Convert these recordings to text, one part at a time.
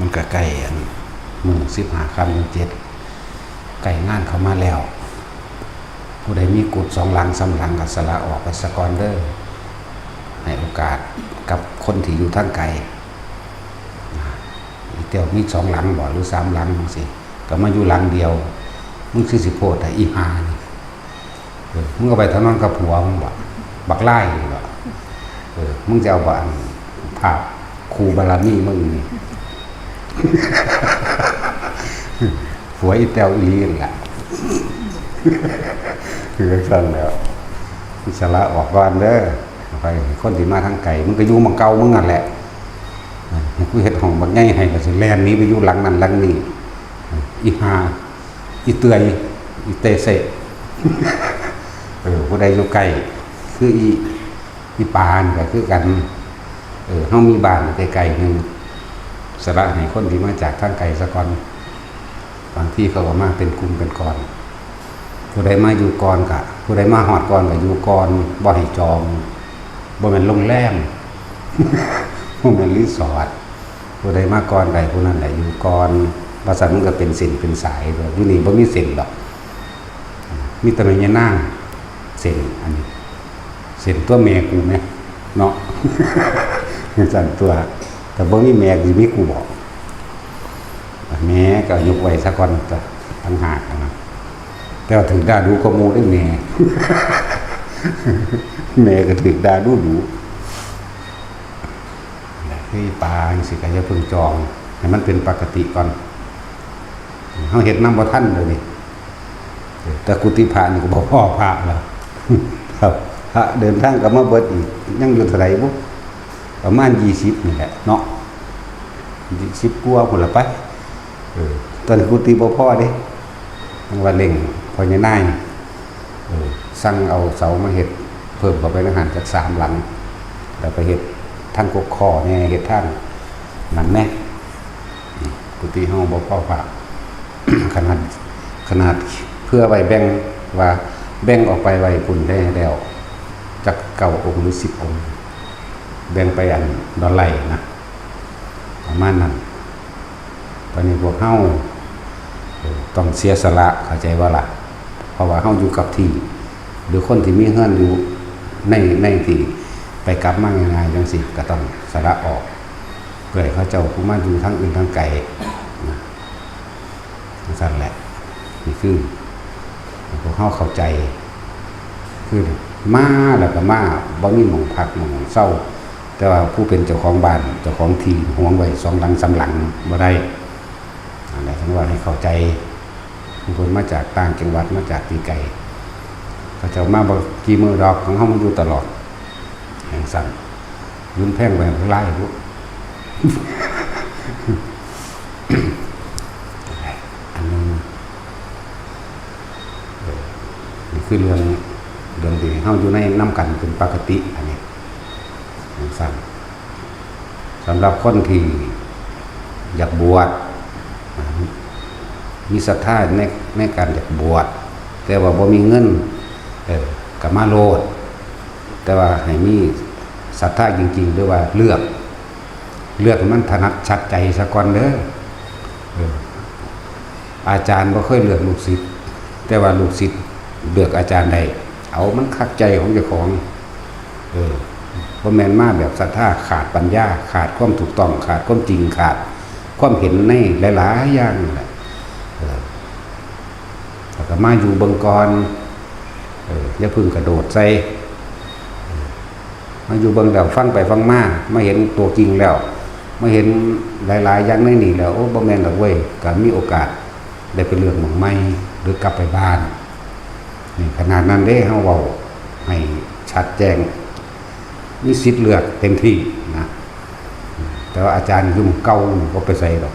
มันก็ใกล้มือ15 ค่ำ 7ไก่งานเขามาแล้วผู้ใดมีกุด2 หลัง3 หลังก็สละออกไปสกอนเดอร์ให้โอกาสกับคนที่อยู่ทางไกลอีเตียวมี2 หลังบ่หรือ3 หลังจังซี่ก็มาอยู่หลังเดียวมึงสิโพดให้อีหานี่มึงเอาไปทำนอนกับผัวมึงบ่บักไล่บ่มึงจะเอาบ่อันภาพครูบารมีมึงนี่ ผัวอีเตียวอีหลีนั่นแหละคือสั่นแล้วอิสระออกก่อนเด้อไปคนที่มาทางไกลมึงก็อยู่หม้องเก่ามึงนั่นแหละกูเฮ็ดห้องบักใหญ่ให้ก็สิแล่นหนีไปอยู่หลังนั้นหลังนี้อีหาอีเตยอีเตเสผู้ใดอยู่ใกล้คืออีปานก็คือกันเฮามีบ้านใกล้ๆนึงสละให้คนที่มาจากทางไกลซะก่อนบางที่เขาก็มาเป็นกลุ่มเป็นก้อนผู้ใดมาอยู่ก่อนก็ผู้ใดมาฮอดก่อนก็อยู่ก่อนบ่ให้จองบ่แม่นโรงแรม บ่แม่นรีสอร์ทผู้ใดมาก่อนใดผู้นั้นแหละอยู่ก่อนภาษามันก็เป็นเส้นเป็นสายอยู่นี่บ่มีเส้นดอกมีแต่แม่ย่านางเส้นอันนี้เส้นตัวแม่กูแม่เนาะ สั่นตัวแต่บ่มีแม่สิมีกูบอกแม่ก็ยกไว้ซะก่อนก็ต่างหากนะแต่ว่าถึงด่าดูข้อมูลได้แม่ แม่ก็ถึงด่าดูที่ปลาสิก็จะเพิ่งจองให้มันเป็นปกติก่อนเฮาเฮ็ดนำบ่ทันเลยนี่แต่กุฏิพระนี่ก็บ่พอพระแล้ว ครับพระเดินทางก็มาเบิดอีกยังอยู่เท่าไหร่บ่ประมาณ20นี่แหละเนาะ10กว่าพุ่นละไปตอนกุฏิบ่พอเด้ทั้งว่าเร่งพอใหญ่นายสั่งเอาเสามาเฮ็ดเพิ่มเข้าไปในหันจาก3 หลังแล้วก็เฮ็ดทางกกคอแน่เฮ็ดทางนั่นแน่กุฏิเฮาบ่พอพระ ขนาดเพื่อไว้แบ่งว่าแบ่งออกไปไว้พุ่นได้แล้วจัก9 องค์หรือ10 องค์แบ่งไปอันดอลไลร์นะประมาณนั้นตอนนี้พวกเฮาต้องเสียสละเข้าใจว่าล่ะเพราะว่าเฮาอยู่กับที่หรือคนที่มีเฮือนอยู่ในที่ไปกลับมาง่ายๆจังซี่ก็ต้องสละออกเพื่อให้เขาเจ้าผู้มาอยู่ทางอื่นทางไกลนะนั่นแหละนี่คือพวกเฮาเข้าใจคือมาแล้วก็มาบ่มีหม้องพักหม้องเศร้าแต่ว่าผู้เป็นเจ้าของบ้านเจ้าของที่หวงไว้2 หลัง 3 หลังบ่ได้อะไรทั้งว่าให้เข้าใจคนมาจากต่างจังหวัดมาจากที่ไกลเขาเจ้ามาบ่กี่มื้อดอกของเฮามันอยู่ตลอดแห่งสั่นยืนแพงไปไล่พวก อันนึงนี่คือเรื่องที่เฮาอยู่ในน้ำกันเป็นปกติอันนี้สั่นสำหรับคนที่อยากบวชมีศรัทธาในการอยากบวชแต่ว่าบ่มีเงินก็มาโลดแต่ว่าให้มีศรัทธาจริงๆด้วยว่าเลือกมันถนัดชัดใจซะก่อนเด้ออาจารย์บ่เคยเลือกลูกศิษย์แต่ว่าลูกศิษย์เลือกอาจารย์ใดเอามันคักใจของเจ้าของบ่แม่นมาแบบศรัทธาขาดปัญญาขาดความถูกต้องขาดความจริงขาดความเห็นในหลายๆอย่างนั่นแหละแล้วก็มาอยู่เบิ่งก่อนอย่าพึ่งกระโดดใส่มาอยู่เบิ่งแล้วฟังไปฟังมาเห็นตัวจริงแล้วมาเห็นหลายๆอย่างในนี่แล้วโอ้บ่แม่นดอกเว้ยก็มีโอกาสได้ไปเลือกหม่องใหม่หรือกลับไปบ้านนี่ขนาดนั้นเด้เฮาเว้าให้ชัดแจ้งมีสิทธิ์เลือกเต็มที่นะแต่ว่าอาจารย์ยุ่งเก่าก็ไปใส่หรอก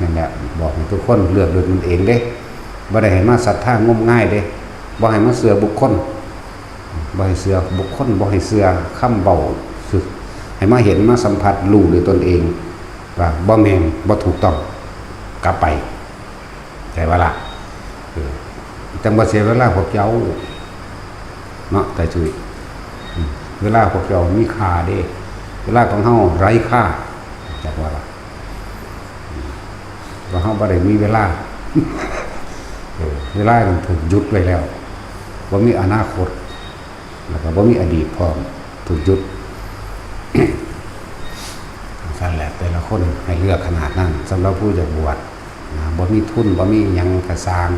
นั่นแหละบอกให้ทุกคนเลือกด้วยตนเองเด้บ่ได้ให้มาศรัทธางมง่ายเด้บ่ให้มาเสือบุคคลบ่ให้เสือบุคคลบ่ให้เสือคำเบาให้มาเห็นมาสัมผัสรู้ด้วยตนเองว่าบ่แม่นบ่ถูกต้องกลับไปใจว่าล่ะจังบ่เสียเวลาพวกเจ้าเนาะแต่จุยเวลาพวกเจ้ามีค่าเด้เวลาของเฮาไร้ค่า จากว่าเขาบ่ได้มีเวลาเวลามันถูกยุดไว้แล้วว่ามีอนาคตแล้วก็ว่ามีอดีตพร้อมถูกยุดสั่นแหละแต่ละคนให้เลือกขนาดนั้นสำหรับผู้จะบวชบ่มีทุนบ่มีหยังกระซาง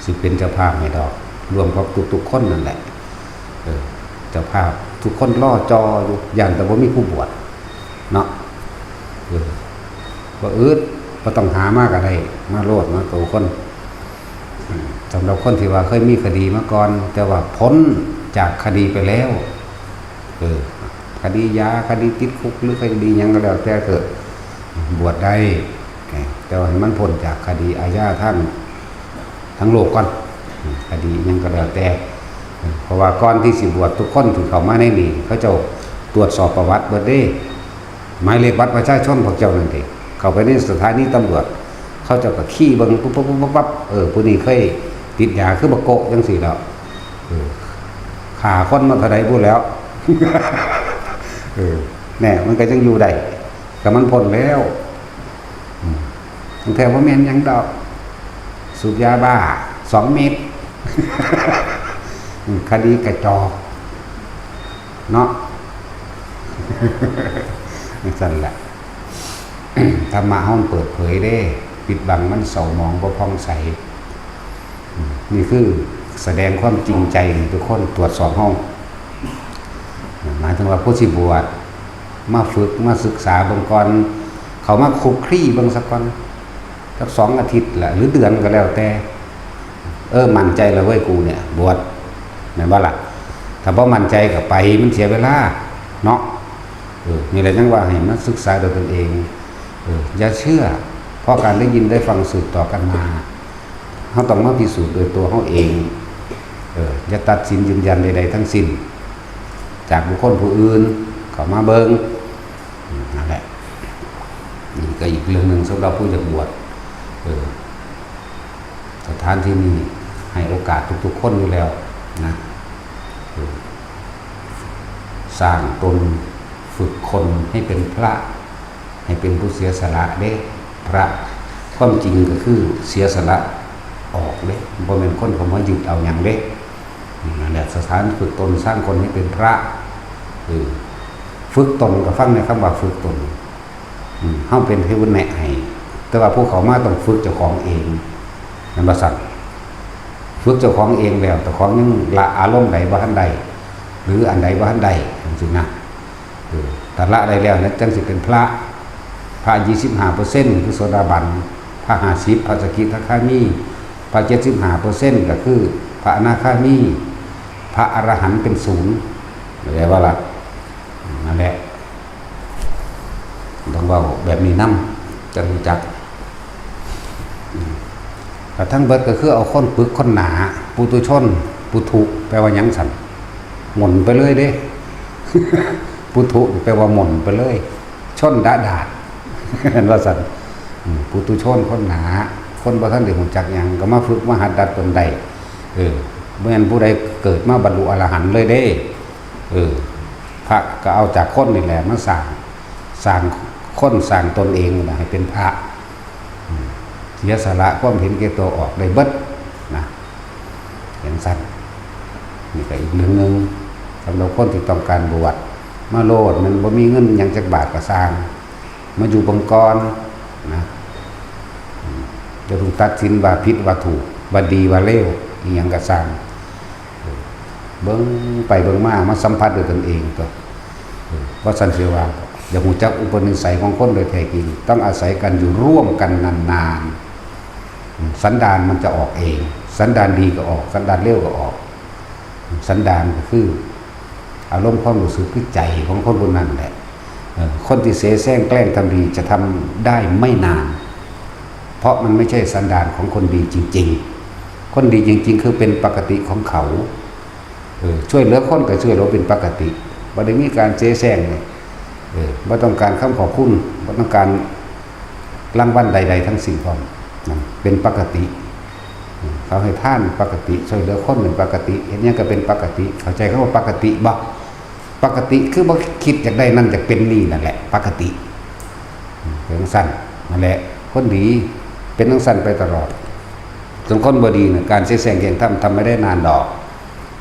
สิเป็นเจ้าภาพให้ดอกรวมกับทุกๆคนนั่นแหละเจ้าภาพทุกคนล่อจออยู่อย่างแต่บ่มีผู้บวชเนาะบ่อึดบ่ต้องหามากอะไรมาโลดมาโตคนสำหรับคนที่ว่าเคยมีคดีมาก่อนแต่ว่าพ้นจากคดีไปแล้วคดียาคดีติดคุกหรือคดียังก็แล้วแต่เกิดบวชได้แต่ว่าให้มันพ้นจากคดีอาญาทั้งโลกก่อนคดียังก็แล้วแต่เพราะว่าก่อนที่สิบวชทุกคนถึงเขามาในนี่เขาจะตรวจสอบประวัติเบิดได้หมายเลขบัตรประชาชนพวกเจ้านั่นเองเข้าไปในสถานีตำรวจเขาจะก็ขี้เบิ่งปุ๊บผู้นี้เคยติดยาคือบักโกะจังสี่แล้วขาคนมาเท่าใดพูดแล้วแน่มันก็ยังอยู่ได้แต่มันพ้นแล้วทั้งแถวว่าแม่นยังดอกสูบยาบ้า2 เม็ดคดีกระจอกเนาะนี่สั่นแหละธรรมะห้องเปิดเผยได้ปิดบังมันเศร้าหมองบ่ผ่องใสนี่คือแสดงความจริงใจทุกคนตรวจสอบห้องหมายถึงว่าผู้สิบวชมาฝึกมาศึกษาบางกรเขามาคุกคลี่บางสักก่อนสัก2 อาทิตย์แหละหรือเดือนก็แล้วแต่มั่นใจแล้วเว้ยกูเนี่ยบวชแม่นบ่ล่ะถ้าบ่มั่นใจก็ไปมันเสียเวลาเนาะนี่แหละจังว่าให้มาศึกษาโดยตนเองอย่าเชื่อเพราะการได้ยินได้ฟังสืบต่อกันมาเขาต้องมาพิสูจน์โดยตัวเขาเองอย่าตัดสินยืนยันใดๆทั้งสิ้นจากบุคคลผู้อื่นเขามาเบิ่งนั่นแหละนี่ก็อีกเรื่องหนึ่งสำหรับผู้จะบวชสถานที่นี้ให้โอกาสทุกๆคนอยู่แล้วนะสร้างตนฝึกคนให้เป็นพระให้เป็นผู้เสียสละเด้พระความจริงก็คือเสียสละออกเด้บ่แม่นคนเขามายึดเอาอย่างเด้นั่นแหละสถานฝึกตนสร้างคนให้เป็นพระฝึกตนก็ฟังในคำว่าฝึกตนเฮาเป็นเทวแนะให้แต่ว่าพวกเขามาต้องฝึกเจ้าของเองนั่นบ่สั่นฝึกเจ้าของเองแล้วแต่ของยังละอารมณ์ใดบ่ทันใดหรืออันใดบ่ทันใดจังซี่นะแต่ละได้แล้วนั้นจังสิเป็นพระ25%คือโสดาบันพระ50พระสกิทาคามีพระ75%ก็คือพระอนาคามีพระอรหันต์เป็น0แปลว่าล่ะนั่นแหละต้องเว้าแบบนี้นำจังรู้จักแต่ทั้งเบิดก็คือเอาคนปึกคนหนาปุถุชนปุถุแปลว่าหยังสั่นหม่นไปเลยเด้ ปุถุแปลว่าหม่นไปเลยชนดาเห็นว่าสั่นปุถุชนคนหนาคนบ่ทันได้รู้จักหยังก็มาฝึกมาหัดดัดตนได้บ่แม่นผู้ใดเกิดมาบรรลุอรหันต์เลยเด้พระก็เอาจากคนนี่แหละมาสร้างคนสร้างตนเองนะให้เป็นพระเสียสละความเห็นแก่ตัวออกได้เบิดนะเห็นสั้นนี่ก็อีกเรื่องนึงสำหรับคนที่ต้องการบวชมาโลดมันบ่มีเงินหยังจักบาทก็สร้างมาอยู่บังกรนะจะถูกตัดสินว่าผิดว่าถูกว่าดีว่าเลวอีหยังก็สร้างเบิ่งไปเบิ่งมาสัมผัสด้วยตนเองตัวว่าสันเสียว่าอย่าหูจักอุปนิสัยของคนโดยแท้จริงต้องอาศัยกันอยู่ร่วมกันนานๆสันดานมันจะออกเองสันดานดีก็ออกสันดานเลวก็ออกสันดานก็คืออารมณ์ความรู้สึกคือใจของคนคนนั้นแหละคนที่เสแสร้งแกล้งทำดีจะทำได้ไม่นานเพราะมันไม่ใช่สันดานของคนดีจริงๆคนดีจริงๆคือเป็นปกติของเขาช่วยเหลือคนก็ช่วยเหลือเป็นปกติบ่ได้มีการเสแสร้งเลยบ่ต้องการคำขอบคุณบ่ต้องการรางวัลใดๆทั้งสิ้นพร้อมเป็นปกติเขาให้ท่านปกติช่วยเหลือคนเป็นปกติเห็นยังก็เป็นปกติเข้าใจคำว่าปกติบ่ปกติคือบ่คิดอยากได้นั่นอยากเป็นนี่นั่นแหละปกติ ถึงสั้นนั่นแหละคนดีเป็นทั้งสั้นไปตลอดส่วนคนบดีเนี่ยการเสียแสงแข่งทำไม่ได้นานดอก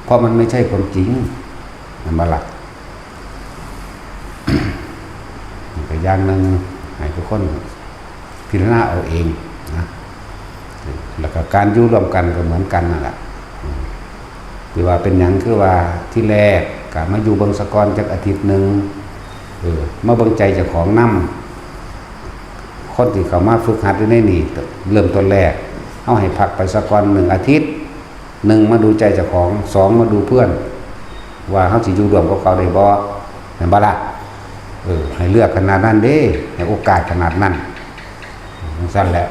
เพราะมันไม่ใช่ความจริงมันมาหลักแต่อย่างหนึ่งให้ทุกคนพิจารณาเอาเองนะแล้วก็การอยู่ร่วมกันก็เหมือนกันนั่นแหละคือว่าเป็นอย่างคือว่าที่แรกก็มาอยู่เบิ่งสะกอนจักอาทิตย์หนึ่งมาเบิ่งใจเจ้าของนำคนที่เขามาฝึกหัดอยู่ในนี่เริ่มต้นแรกเอาให้พักไปสะกอน1 อาทิตย์ 1มาดูใจเจ้าของ2มาดูเพื่อนว่าเขาสิอยู่ร่วมกับเขาได้บ่เห็นบ่ล่ะให้เลือกขนาดนั้นเด้ให้โอกาสขนาดนั้นสั้นแหละ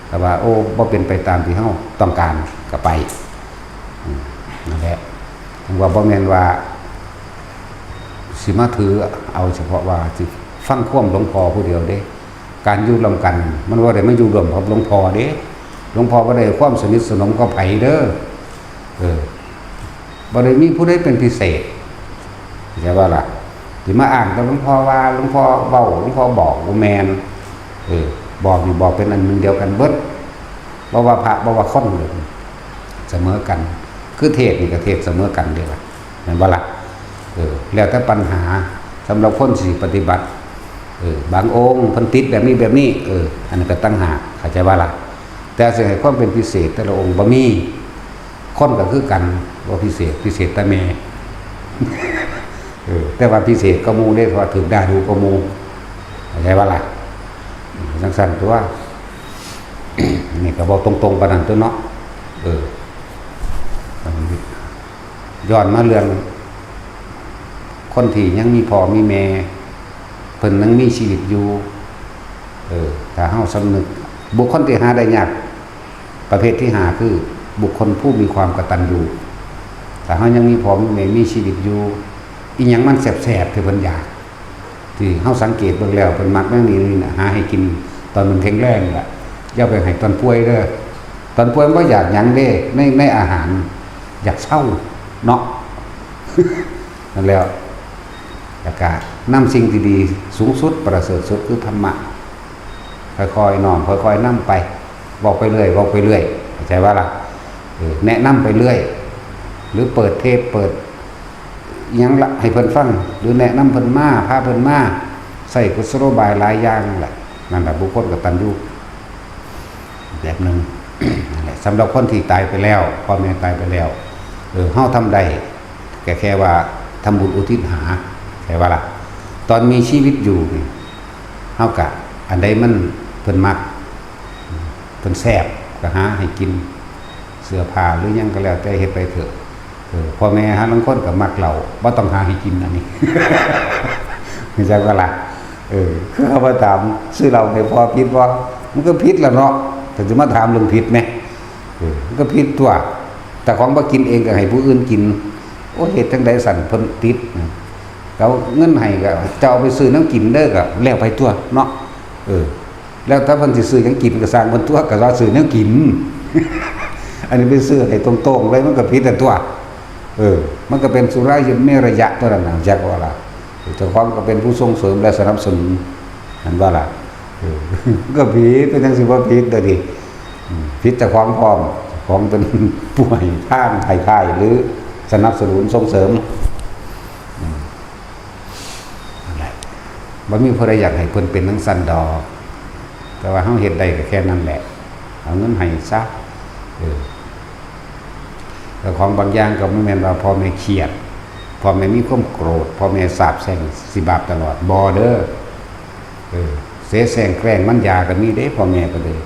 แต่ว่าบ่เป็นไปตามที่เขาต้องการก็ไปนั่นแหละถึงว่าบ่แม่นว่าสิมาถือเอาเฉพาะว่าสิฟังความหลวงพ่อผู้เดียวเด้การอยู่ร่วมกันมันว่าได้มาอยู่ร่วมกับหลวงพ่อเด้หลวงพ่อบ่ได้ความสนิทสนมกับไผเด้อบ่ได้มีผู้ใดเป็นพิเศษใช่ว่าล่ะสิมาอ้างแต่หลวงพ่อว่าหลวงพ่อเว้าหลวงพ่อบอกบ่แม่นบอกนี่บอกเป็นอันหนึ่งเดียวกันเบิดบ่ว่าพระบ่ว่าคนเลยเสมอกันคือเทศนี่ก็เทศเสมอกันเด้ล่ะแม่นบ่ล่ะแล้วแต่ปัญหาสำหรับคนสิปฏิบัติบางองค์เพิ่นติดแบบนี้อันนั้นก็ตั้งหากเข้าใจว่าล่ะแต่สิให้ความเป็นพิเศษแต่ละองค์บ่มีคนก็คือกันบ่พิเศษแต่แม่ แต่ว่าพิเศษก็หมู่ได้เพราะถูกด่าดูก็หมู่เข้าใจว่าล่ะจังซั่นตัว นี่ก็บอกตรงๆปานนั้นตัวเนาะย้อนมาเรื่องคนที่ยังมีพ่อมีแม่เพิ่นยังมีชีวิตอยู่ถ้าเฮาสำนึกบุคคลที่หาได้ยากประเภทที่5คือบุคคลผู้มีความกตัญญูถ้าเฮายังมีพ่อมีแม่มีชีวิตอยู่อีหยังมันแสบๆที่เพิ่นอยากที่เฮาสังเกตเบิ่งแล้วเพิ่นมักแม่นี่น่ะหาให้กินตอนมันแข็งแรงล่ะอย่าไปให้ตอนป่วยเด้อตอนป่วยมันบ่อยากหยังเด้ในอาหารอยากเศร้าเนาะ นั่นแล้วแล้วก็นำสิ่งที่ดีสูงสุดประเสริฐสุดคือธรรมะค่อยๆน้อมค่อยๆนำไปบอกไปเรื่อยเข้าใจว่าล่ะแนะนำไปเรื่อยหรือเปิดเทปเปิดยังละให้เพิ่นฟังหรือแนะนำเพิ่นมาพาเพิ่นมาใส่กุศโลบายหลายอย่างแหละนั่นแหละบุคคลกตัญญูแบบนึง นั่นแหละสำหรับคนที่ตายไปแล้วพ่อแม่ตายไปแล้วเฮาทำได้แค่ว่าทำบุญอุทิศหาแค่ว่าล่ะตอนมีชีวิตอยู่นี่เฮากะอันใดมันเพิ่นมักเพิ่นแซ่บก็หาให้กินเสื้อผ้าหรือหยังก็แล้วแต่เฮ็ดไปเถอะพ่อแม่หาบางคนก็มักเหล้าบ่ต้องหาให้กินอันนี้ ไม่ใช่ว่าล่ะคือเขามาถามซื้อเหล้าให้พอผิดบ่มันก็ผิดแล้วเนาะแต่จะมาถามเรื่องผิดไหมมันก็ผิดตัวแต่ของบ่กินเองก็ให้ผู้อื่นกินโอ้เฮ็ดจังได๋สั่นเพิ่นติดเขาเงินให้ก็จะเอาไปซื้อน้ำกินเด้อก็แล้วไปตัวเนาะแล้วถ้าเพิ่นสิซื้อหยังกินก็สร้างเพิ่นตัวก็ว่าซื้อน้ำกิน อันนี้ไปซื้อให้ตรงๆเลยมันก็ผิดแต่ตัวมันก็เป็นสุรายุเมระยะตัวนั้นน่ะจักว่าล่ะเจ้าของก็เป็นผู้ส่งเสริมและสนับสนุนนั่นว่าล่ะก็ผิดเป็นจังสิบ่ผิดตัวดิผิดแต่ความพร้อมของเป็นป่วยทางไข้หรือสนับสนุนส่งเสริมนั่นแหละบ่มีผู้ใดอยากให้เพิ่นเป็นจังซั่นดอกแต่ว่าเฮาเฮ็ดได้ก็แค่นั้นแหละเอาเงินให้ซะแต่ของบางอย่างก็ไม่แม่นว่าพ่อแม่เครียดพ่อแม่มีความโกรธพ่อแม่สาปแช่งสิบาปตลอดบ่เด้อเสแสร้งแกล้งมันยาก็มีเด้พ่อแม่ก็เลย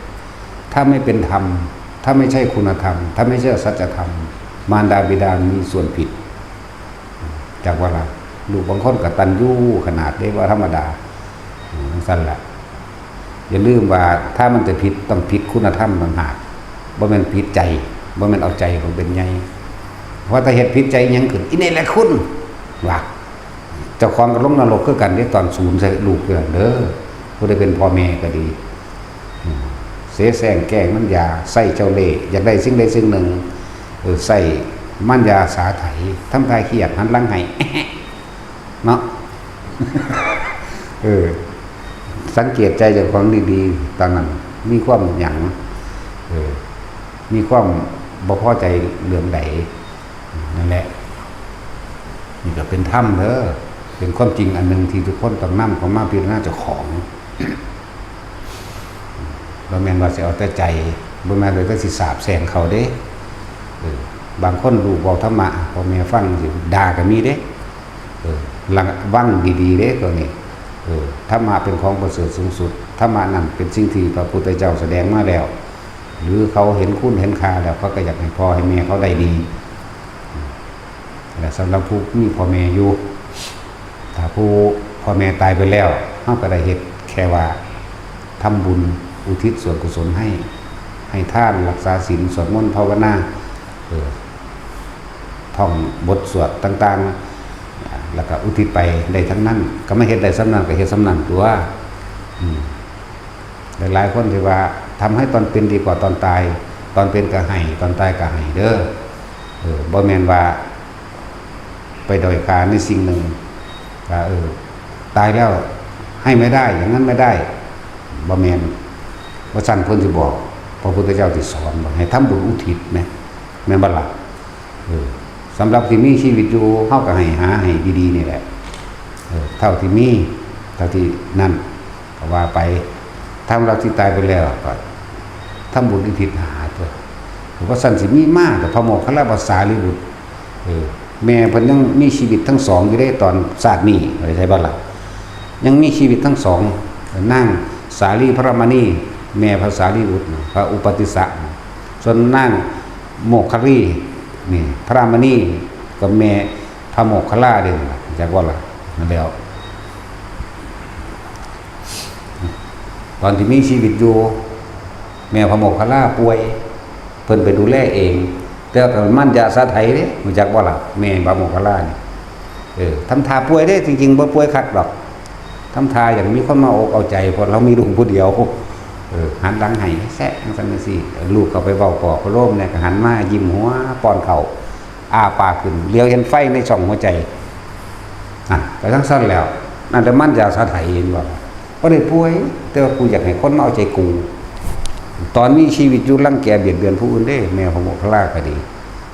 ถ้าไม่เป็นธรรมถ้าไม่ใช่คุณธรรมถ้าไม่ใช่สัจธรรมมารดาบิดามีส่วนผิดจากว่าล่ะลูกบางคนกตัญญูขนาดได้ว่าธรรมดาสั้นแหละอย่าลืมว่าถ้ามันจะผิดต้องผิดคุณธรรมต่างหากบ่แม่นผิดใจบ่แม่นเอาใจของเป็นใหญ่เพราะถ้าเฮ็ดผิดใจยังขึ้นอีนี่แหละคุณว่าเจ้าของก็ลงนรกคือกันได้ตอนศูนย์ใส่ลูกเด้อผู้ใดเป็นพ่อแม่ก็ดีเสแสร้งแกล้งมันยาใส่เจ้าเล่ห์อยากได้สิ่งใดสิ่งหนึ่งใส่มันยาสาไถทำทายเครียดหันหลังให้ เนาะใ สังเกตใจเจ้าของดีๆตอนนั้นมีความหยังมีความบ่พอใจเรื่องใดนั่นแหละนี่ก็เป็นธรรมเด้อเป็นความจริงอันหนึ่งที่ทุกคนต้องนำเข้ามาพิจารณาเจ้าของบ่แม่นว่าสิเอาแต่ใจบ่แม่นเลยก็สิสาบแช่งเขาเด้บางคนรู้เว้าธรรมะพ่อแม่ฟังสิด่าก็มีเด้ระวังดีๆเด้ตัวนี้ธรรมะเป็นของประเสริฐสูงสุดธรรมะนั้นเป็นสิ่งที่พระพุทธเจ้าแสดงมาแล้วหรือเขาเห็นคุณเห็นค่าแล้วเขาก็อยากให้พ่อให้แม่เขาได้ดีแต่สำหรับผู้มีพ่อแม่อยู่ถ้าผู้พ่อแม่ตายไปแล้วเขาก็ได้เฮ็ดแค่ว่าทำบุญอุทิศส่วนกุศลให้ทานรักษาศีลสวดมนต์ภาวนาท่องบทสวดต่างๆแล้วก็อุทิศไปได้ทั้งนั้นก็ไม่เฮ็ดได้สำนักก็เฮ็ดสำนักตัวหลายๆคนที่ว่าทำให้ตอนเป็นดีกว่าตอนตายตอนเป็นก็ให้ตอนตายก็ให้เด้อบ่แม่นว่าไปด้อยค่าในสิ่งหนึ่งว่าตายแล้วให้ไม่ได้อย่างนั้นไม่ได้บ่แม่นว่าสั่นเพิ่นสิบอกพระพุทธเจ้าที่สอนบอกให้ทำบุญอุทิศนะแม่นบ่ล่ะสำหรับที่มีชีวิตอยู่เฮาก็ให้หาให้ดีๆนี่แหละเท่าที่มีเท่าที่นั่นก็ว่าไปทำเราที่ตายไปแล้วก็ทำบุญอุทิศหาตัวว่าสั่นสิมีมากแต่พระโมคคัลลาภาษาลิบุตรแม่เพิ่นยังมีชีวิตทั้งสองอยู่ได้ตอนชาตินี้ใช่บ่ล่ะยังมีชีวิตทั้งสองนั่งสาลีพระมณีแม่ภาษาลิบุตรพระอุปติสสะส่วนนั่งโมคคัลลีนี่พระมณีกับแม่พระโมคคัลลาเด้จักว่าล่ะนั่นแล้วตอนที่มีชีวิตอยู่แม่พระโมคคัลลาป่วยเพิ่นไปดูแลเองแต่ก็มันยาสะไถเด้รู้จักบ่ล่ะแม่พระโมคคัลลานี่ทำท่าป่วยเด้จริงๆบ่ป่วยคักดอกทำท่าอย่างมีคนมาอกเอาใจเพราะเรามีลูกผู้เดียวหันหลังให้แซะจังซั่นซี่ลูกเขาไปเว้าปอกโลมเนี่ยก็หันมายิ้มหัวป้อนข้าวอ้าปากขึ้นเลี้ยวเห็นไฟในช่องหัวใจก็ทั้งสั้นแล้วนั่นแต่มันยาสะไถเห็นบ่บ่ได้ป่วยแต่ว่ากูอยากให้คนมาเอาใจกูตอนนี้ชีวิตอยู่รังแกเบียดเบียนผู้อื่นเด้แม่พระโมคคัลลาก็ดี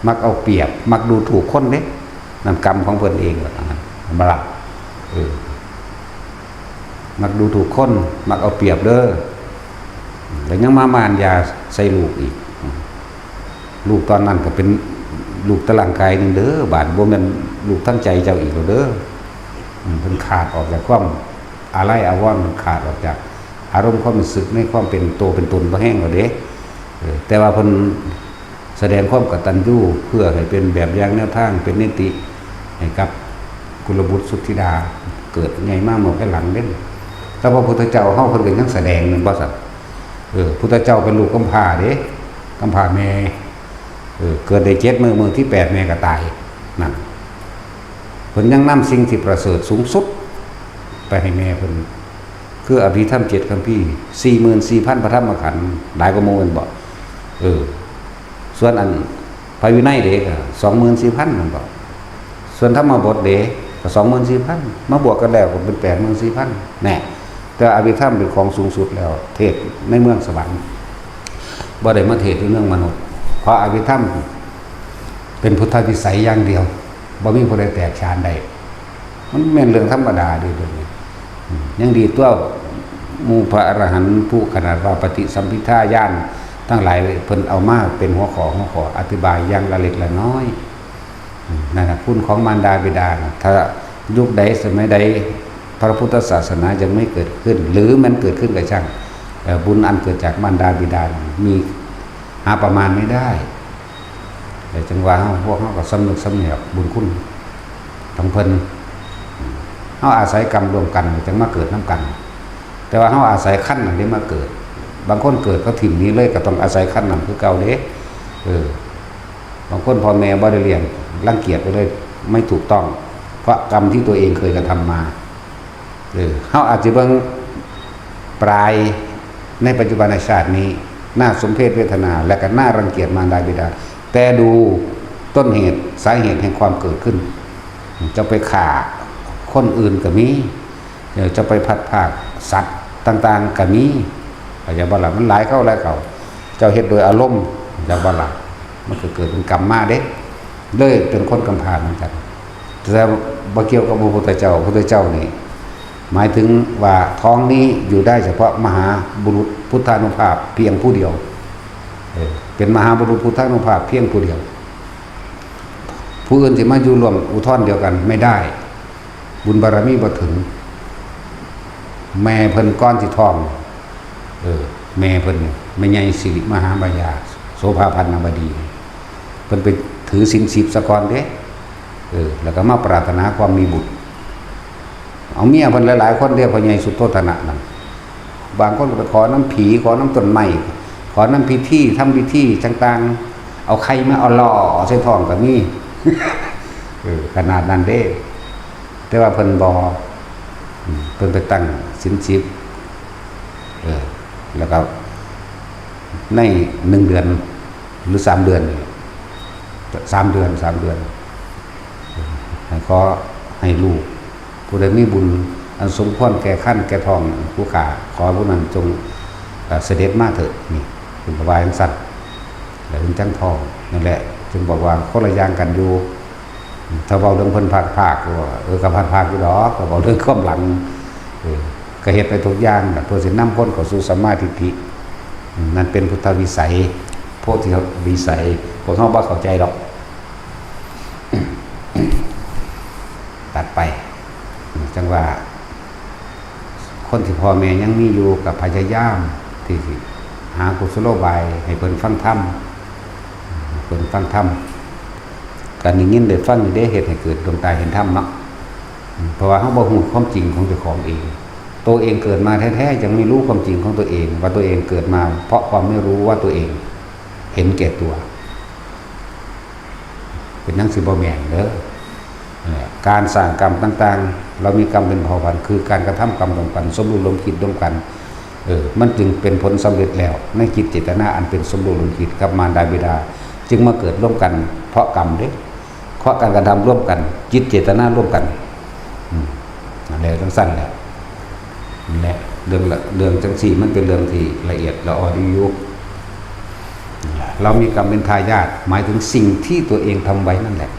มักเอาเปรียบมักดูถูกคนเด้นั่นกรรมของเพิ่นเองว่างั้นบ่ล่ะมักดูถูกคนมักเอาเปรียบเด้อแล้วยังมามานยาใส่ลูกอีกลูกตอนนั้นก็เป็นลูกตะร่างกายนึงเด้อบาดบ่แม่นลูกทั้งใจเจ้าอีกแล้วเด้อเพิ่นขาดออกจากความอาลัยอาวรณ์ขาดออกจากอารมณ์ความรู้สึกในความเป็นโตเป็นตนบ่แห้งแล้วเด้แต่ว่าเพิ่นแสดงความกตัญญูเพื่อให้เป็นแบบอย่างแนวทางเป็นนิติให้กับกุลบุตรสุทธิดาเกิดใหญ่มากเมื่อภายหลังเด้แต่พระพุทธเจ้าเฮาเพิ่นก็ยังแสดงนั่นบ่ซั่นพุทธเจ้าเป็นลูกกำพร้าเด้กำพร้าแม่เกิดได้7มื้อที่8แม่ก็ตายนั่นเพิ่นยังนำสิ่งที่ประเสริฐสูงสุดไปให้แม่เพิ่นคืออภิธรรม7คัมภีร์ 44,000 พระธรรมขันธ์หลายกว่าหมู่กันบ่ส่วนอันพระวินัยเด้ก็ 24,000 นั่นบ่ส่วนธรรมบทเด้ก็ 24,000 มาบวกกันแล้วก็เป็น 84,000 แน่แต่อภิธรรมเป็นของสูงสุดแล้วเทศในเมืองสวรรค์บ่ได้มาเทศในเมืองมนุษย์เพราะอภิธรรมเป็นพุทธวิสัยอย่างเดียวบ่มีผู้ใดแตกฉานได้มันแม่นเรื่องธรรมดาดีตัวนี้ยังดีตัวหมู่พระอรหันต์ผู้ขนาดว่าปฏิสัมภิทาญาณทั้งหลายเพิ่นเอามาเป็นหัวข้ออธิบายอย่างละเล็กละน้อยนั่นน่ะคุณของมารดาบิดาถ้ายุคใดสมัยใดพระพุทธศาสนายังไม่เกิดขึ้นหรือมันเกิดขึ้นก็ช่างบุญอันเกิดจากมารดาบิดามีหาประมาณไม่ได้แต่จังหวะพวกเขาก็สำนึกสำเนียกบุญคุณทั้งเพิ่นเขาอาศัยกรรมรวมกันจึงมาเกิดน้ำกันแต่ว่าเขาอาศัยขั้นนั้นได้มาเกิดบางคนเกิดเขาถิ่มนี้เลยก็ต้องอาศัยขั้นนั้นคือเก่าเด้บางคนพ่อแม่บ่ได้เรียนรังเกียจไปเลยไม่ถูกต้องเพราะกรรมที่ตัวเองเคยกระทำมาเขาอาจจะเบิ่งปลายในปัจจุบันชาตินี้น่าสมเพชเวทนาและก็น่ารังเกียจมารดาบิดาแต่ดูต้นเหตุสาเหตุแห่งความเกิดขึ้นจะไปฆ่าคนอื่นก็มีจะไปพัดภาคสัตว์ ต่างๆก็มีอย่างบ่ล่ะมันหลายเข้าหลายเข้าเจ้าเฮ็ดโดยอารมณ์อย่างบ่ล่ะมันก็เกิดเป็นกรรมมาเด้เลยเป็นคนกำพร้าเหมือนกันแต่บ่เกี่ยวกับพระพุทธเจ้าพระพุทธเจ้านี่หมายถึงว่าท้องนี้อยู่ได้เฉพาะมหาบุรุษพุทธานุภาพเพียงผู้เดียวเป็นมหาบุรุษพุทธานุภาพเพียงผู้เดียวผู้อื่นที่มาอยู่รวมอุทธรณ์เดียวกันไม่ได้บุญบารมีบ่ถึงแม่เพิ่นก้อนที่ท้องแม่เพิ่นแม่ใหญ่สิริมหาบายาโสภาพันนบดีเพิ่นไปถือศีล10ซะก่อนเด้แล้วก็มาปรารถนาความมีบุตรเอาเมียเพิ่นหลายๆคนเรียกพ่อใหญ่สุโธทนะนั่นบางคนก็ไปขอน้ำผีขอน้ำต้นไม้ขอน้ำพิธีทำพิธีต่างๆเอาไข่มาเอาล่อใส่ท้องก็มีขนาดนั้นเด้แต่ว่าเพิ่นบ่เพิ่นไปตั้งศีล10แล้วก็ใน1 เดือนหรือ3 เดือน3 เดือนให้ขอให้ลูกผู้ใดมีบุญอันสมควรแก่ขั้นแก่ทองผู้ขาขอผู้นั้นจงเสด็จมาเถิดนี่เป็นประวายสัตว์แต่ถึงจังทองนั่นแหละจึงบอกว่าคนละอย่างกันอยู่ถ้าเบาเรื่องเพิ่นภาคก็กับภาคอยู่ดอกก็เบาเรื่องความหลังก็เฮ็ดไปทุกอย่างเพื่อสินำคนเข้าสู่สัมมาทิฏฐินั่นเป็นพุทธวิสัยโพธิวิสัยพวกเฮาบ่เข้าใจดอกตัดไปจังว่าคนที่พ่อแม่ยังมีอยู่กับพยายามที่หากุศโลบายให้เพิ่นฟังธรรมการได้ยินได้ฟังได้เหตุให้เกิดดวงตาเห็นธรรมเนาะเพราะว่าเฮาบ่ฮู้ความจริงของเจ้าของเองตัวเองเกิดมาแท้ๆยังไม่รู้ความจริงของตัวเองว่าตัวเองเกิดมาเพราะความไม่รู้ว่าตัวเองเห็นแก่ตัวเป็นนังสิบ่แม่นเด้อการสร้างกรรมต่างๆเรามีกรรมเป็นเผ่าพันธุ์คือการกระทำกรรมร่วมกันสมรู้ร่วมคิดร่วมกันมันจึงเป็นผลสำเร็จแล้วในจิตเจตนาอันเป็นสมรู้ร่วมคิดกับมารดาบิดาจึงมาเกิดร่วมกันเพราะกรรมเด้เพราะการกระทำร่วมกันจิตเจตนาร่วมกันอะไรทั้งสั้นแหละนี่แหละเรื่องจังสี่มันเป็นเรื่องที่ละเอียดละออดีอยู่เรามีกรรมเป็นทายาทหมายถึงสิ่งที่ตัวเองทำไว้นั่นแหละ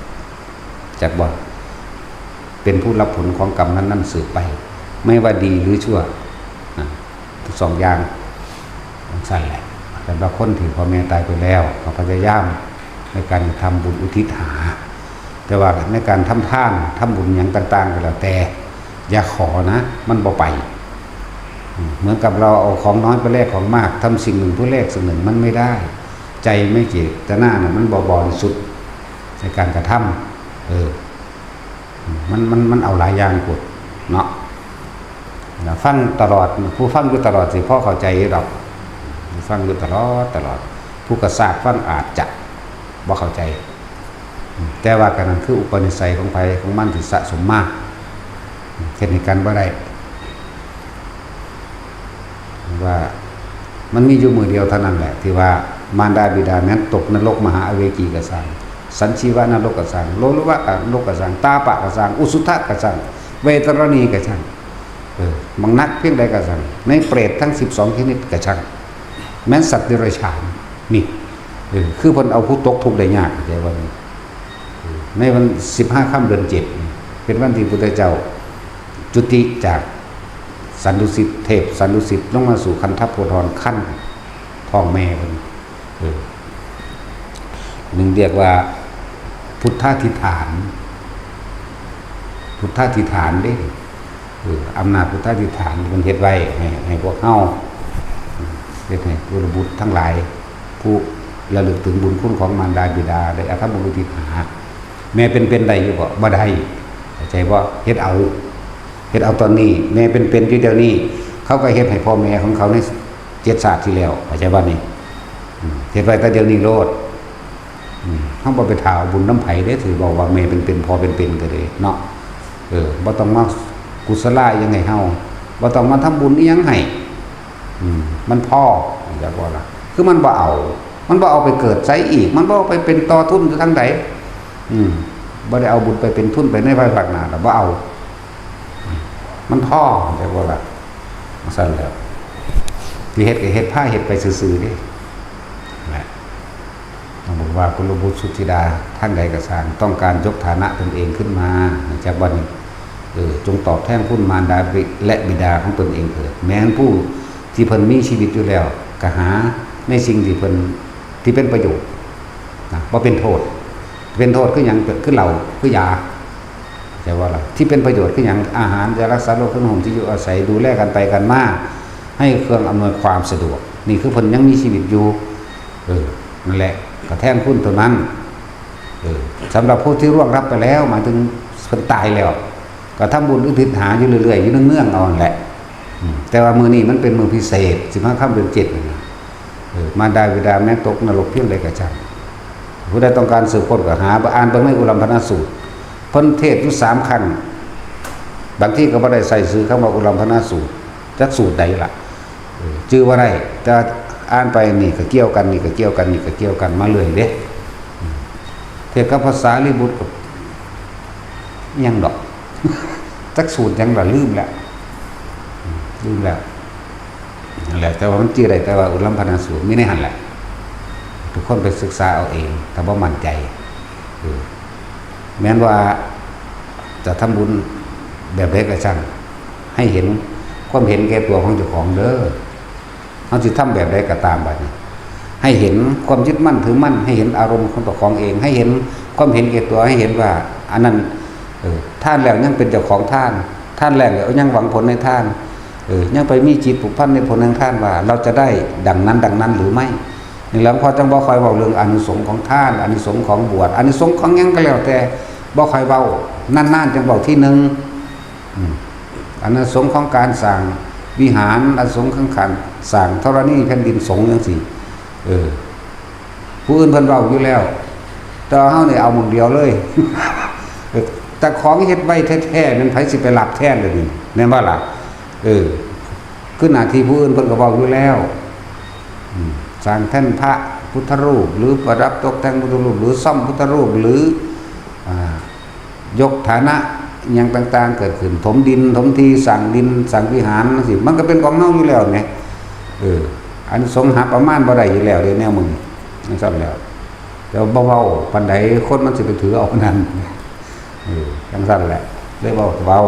จัดบ่เป็นผู้รับผลของกรรมนั้นสืบไปไม่ว่าดีหรือชั่วทั้งสองอย่างสั้นแหละแต่บางคนที่พ่อแม่ตายไปแล้วเขาพยายามในการทำบุญอุทิศหาแต่ว่าในการทำทานทำบุญอย่างต่างๆก็แล้วแต่อย่าขอนะมันบ่ไปเหมือนกับเราเอาของน้อยไปแลกของมากทำสิ่งหนึ่งเพื่อแลกสิ่งหนึ่งมันไม่ได้ใจไม่เจตนาน่ะมันบ่บริสุทธิ์ในการกระทำมันเอาหลายอย่างกดเนาะฟังตลอดผู้ฟังอยู่ตลอดสิพ่อเข้าใจดอกฟังอยู่ตลอดผู้กระซากฟังอาจจะบ่เข้าใจแต่ว่ากันนั้นคืออุปนิสัยของไผของมันที่สะสมมากเฮ็ดให้กันบ่ได้ว่ามันมีอยู่มือเดียวเท่านั้นแหละที่ว่ามารดาบิดานั้นตกนรกมหาอเวจีกสังสัญชีวานรกกสังโลลุวะนรกกสังตาปะกสังอุสุทะกสังเวทรณีกสังบางนักเพียงใดกสังในเปรตทั้ง12ชนิดกสังแม้สัตว์เดรัจฉานนี่คือเพิ่นเอาผู้ตกทุกข์ได้ยากในวันนี้ในวัน15ค่ำเดือน7เป็นวันที่พระพุทธเจ้าจุติจากสันดุสิตเทพสันดุสิตลงมาสู่คันธโพธรขั้นท้องแม่เพิ่นหนึ่งเรียกว่าพุทธาธิฐานเด้อำนาจพุทธาธิฐานมันเฮ็ดไว้ให้พวกเฮาเฮ็ดให้ผู้บุตรทั้งหลายผู้ระลึกถึงบุญคุณของมารดาบิดาได้อธรรมบุญที่หาแม่เป็นได้อยู่บ่ได้เข้าใจบ่เฮ็ดเอาตอนนี้แม่เป็นอยู่เดี๋ยวนี้เขาก็เฮ็ดให้พ่อแม่ของเขาใน7 ชาติที่แล้วเข้าใจบ่นี่เฮ็ดไว้แต่เดี๋ยวนี้โลดเฮาบ่ไปถาวบุญน้ำไผเด้ถือบอกว่าแม่เป็นพ่อเป็นก็เลยเนาะบ่ต้องมากุศลยังไงเฮาบ่ต้องมาทำบุญอีหยังให้มันพ่อจักว่าล่ะคือมันบ่เอาไปเกิดไสอีกมันบ่เอาไปเป็นต่อทุนอยู่ทางใดบ่ได้เอาบุญไปเป็นทุนไปในภายภาคหน้าบ่เอามันพ่อจักว่าล่ะ สั่นแล้วที่เฮ็ดก็เฮ็ดผ้าเฮ็ดไปซื่อๆเด้นะต้องบอกว่ากุลบุตรสุทธิดาท่านใดก็สร้างต้องการยกฐานะตนเองขึ้นมาจากวันนี้จงตอบแทนคุณมารดาและบิดาของตนเองเถิดแม้นผู้ที่เพิ่นมีชีวิตอยู่แล้วก็หาในสิ่งที่เพิ่นที่เป็นประโยชน์นะบ่เป็นโทษเป็นโทษคือหยังคือเหล้าคือยาแต่ว่าล่ะที่เป็นประโยชน์คือหยังอาหารยารักษาโรคเครื่องห่มที่อยู่อาศัยดูแลกันไปกันมาให้เครื่องอำนวยความสะดวกนี่คือเพิ่นยังมีชีวิตอยู่นั่นแหละก็แทนคุณตัวนั้นสำหรับผู้ที่ร่วงรับไปแล้วหมายถึงเพิ่นตายแล้วก็ทำบุญอุทิศหาอยู่เรื่อยๆอยู่เนื่องๆเอาแหละแต่ว่ามื้อนี้มันเป็นมื้อพิเศษ15ค่ำเดือน7นี่มารดาบิดาแม้ตกนรกเพียงใดก็ช่างผู้ใดต้องการสืบค้นก็หาอ่านเบิ่งในอุลัมพนสูตรเพิ่นเทศน์อยู่3ครั้งบางที่ก็บ่ได้ใส่ชื่อคำว่าอุลัมพนสูตรจักสูตรใดล่ะชื่อว่าได้แต่อ่านไปนี่ก็เกี่ยวกันนี่ก็เกี่ยวกันนี่ก็เกี่ยวกันมาเลยเด้เทียบกับภาษาลิบุตรก็ยังดอกจักสูตรยังล่ะลืมแล้วนั่นแหละแต่ว่ามันชื่อได้แต่ว่าอุลัมพนสูตรมีในหั่นแหละทุกคนไปศึกษาเอาเองถ้าบ่มั่นใจแม้นว่าจะทำบุญแบบใดก็ช่างให้เห็นความเห็นแก่ตัวของเจ้าของเด้อเฮาสิทำแบบใดก็ตามบัดนี้ให้เห็นความยึดมั่นถือมั่นให้เห็นอารมณ์ของตัวของเองให้เห็นความเห็นแก่ตัวให้เห็นว่าอันนั้นท่านแล้วยังเป็นเจ้าของท่านแล้วยังหวังผลในท่านยังไปมีจิตผูกพันในผลแห่งท่านว่าเราจะได้ดังนั้นหรือไม่นี่แล้วพอจังบ่ค่อยเว้าเรื่องอานิสงส์ของท่านอานิสงส์ของบวชอานิสงส์ของหยังก็แล้วแต่บ่ค่อยเว้านานๆจังเว้าที่นึงอานิสงส์ของการสร้างวิหารอานิสงส์ของการสร้างธรณีแผ่นดินสงฆ์จังซี่ผู้อื่นเพิ่นเว้าอยู่แล้วแต่เฮานี่เอาหมดเดียวเลยแต่ของเฮ็ดไว้แท้ๆมันไผสิไปรับแทนเลยนี่แม่นบ่ล่ะคือหน้าที่ผู้อื่นเพิ่นก็เว้าอยู่แล้วสร้างแท่นพระพุทธรูปหรือประดับตกแต่งพุทธรูปหรือซ่อมพุทธรูปหรือยกฐานะอย่างต่างๆเกิดขึ้นถมดินถมที่สั่งดินสั่งวิหารสิมันก็เป็นของเฮาอยู่แล้วไงอันสงหาประมาณบ่ได้อยู่แล้วเด้แนวมึงนั่นซั่นแล้วแต่บ่เว้าปานใดคนมันสิไปถือเอานั้นจังซั่นแหละเลยเว้า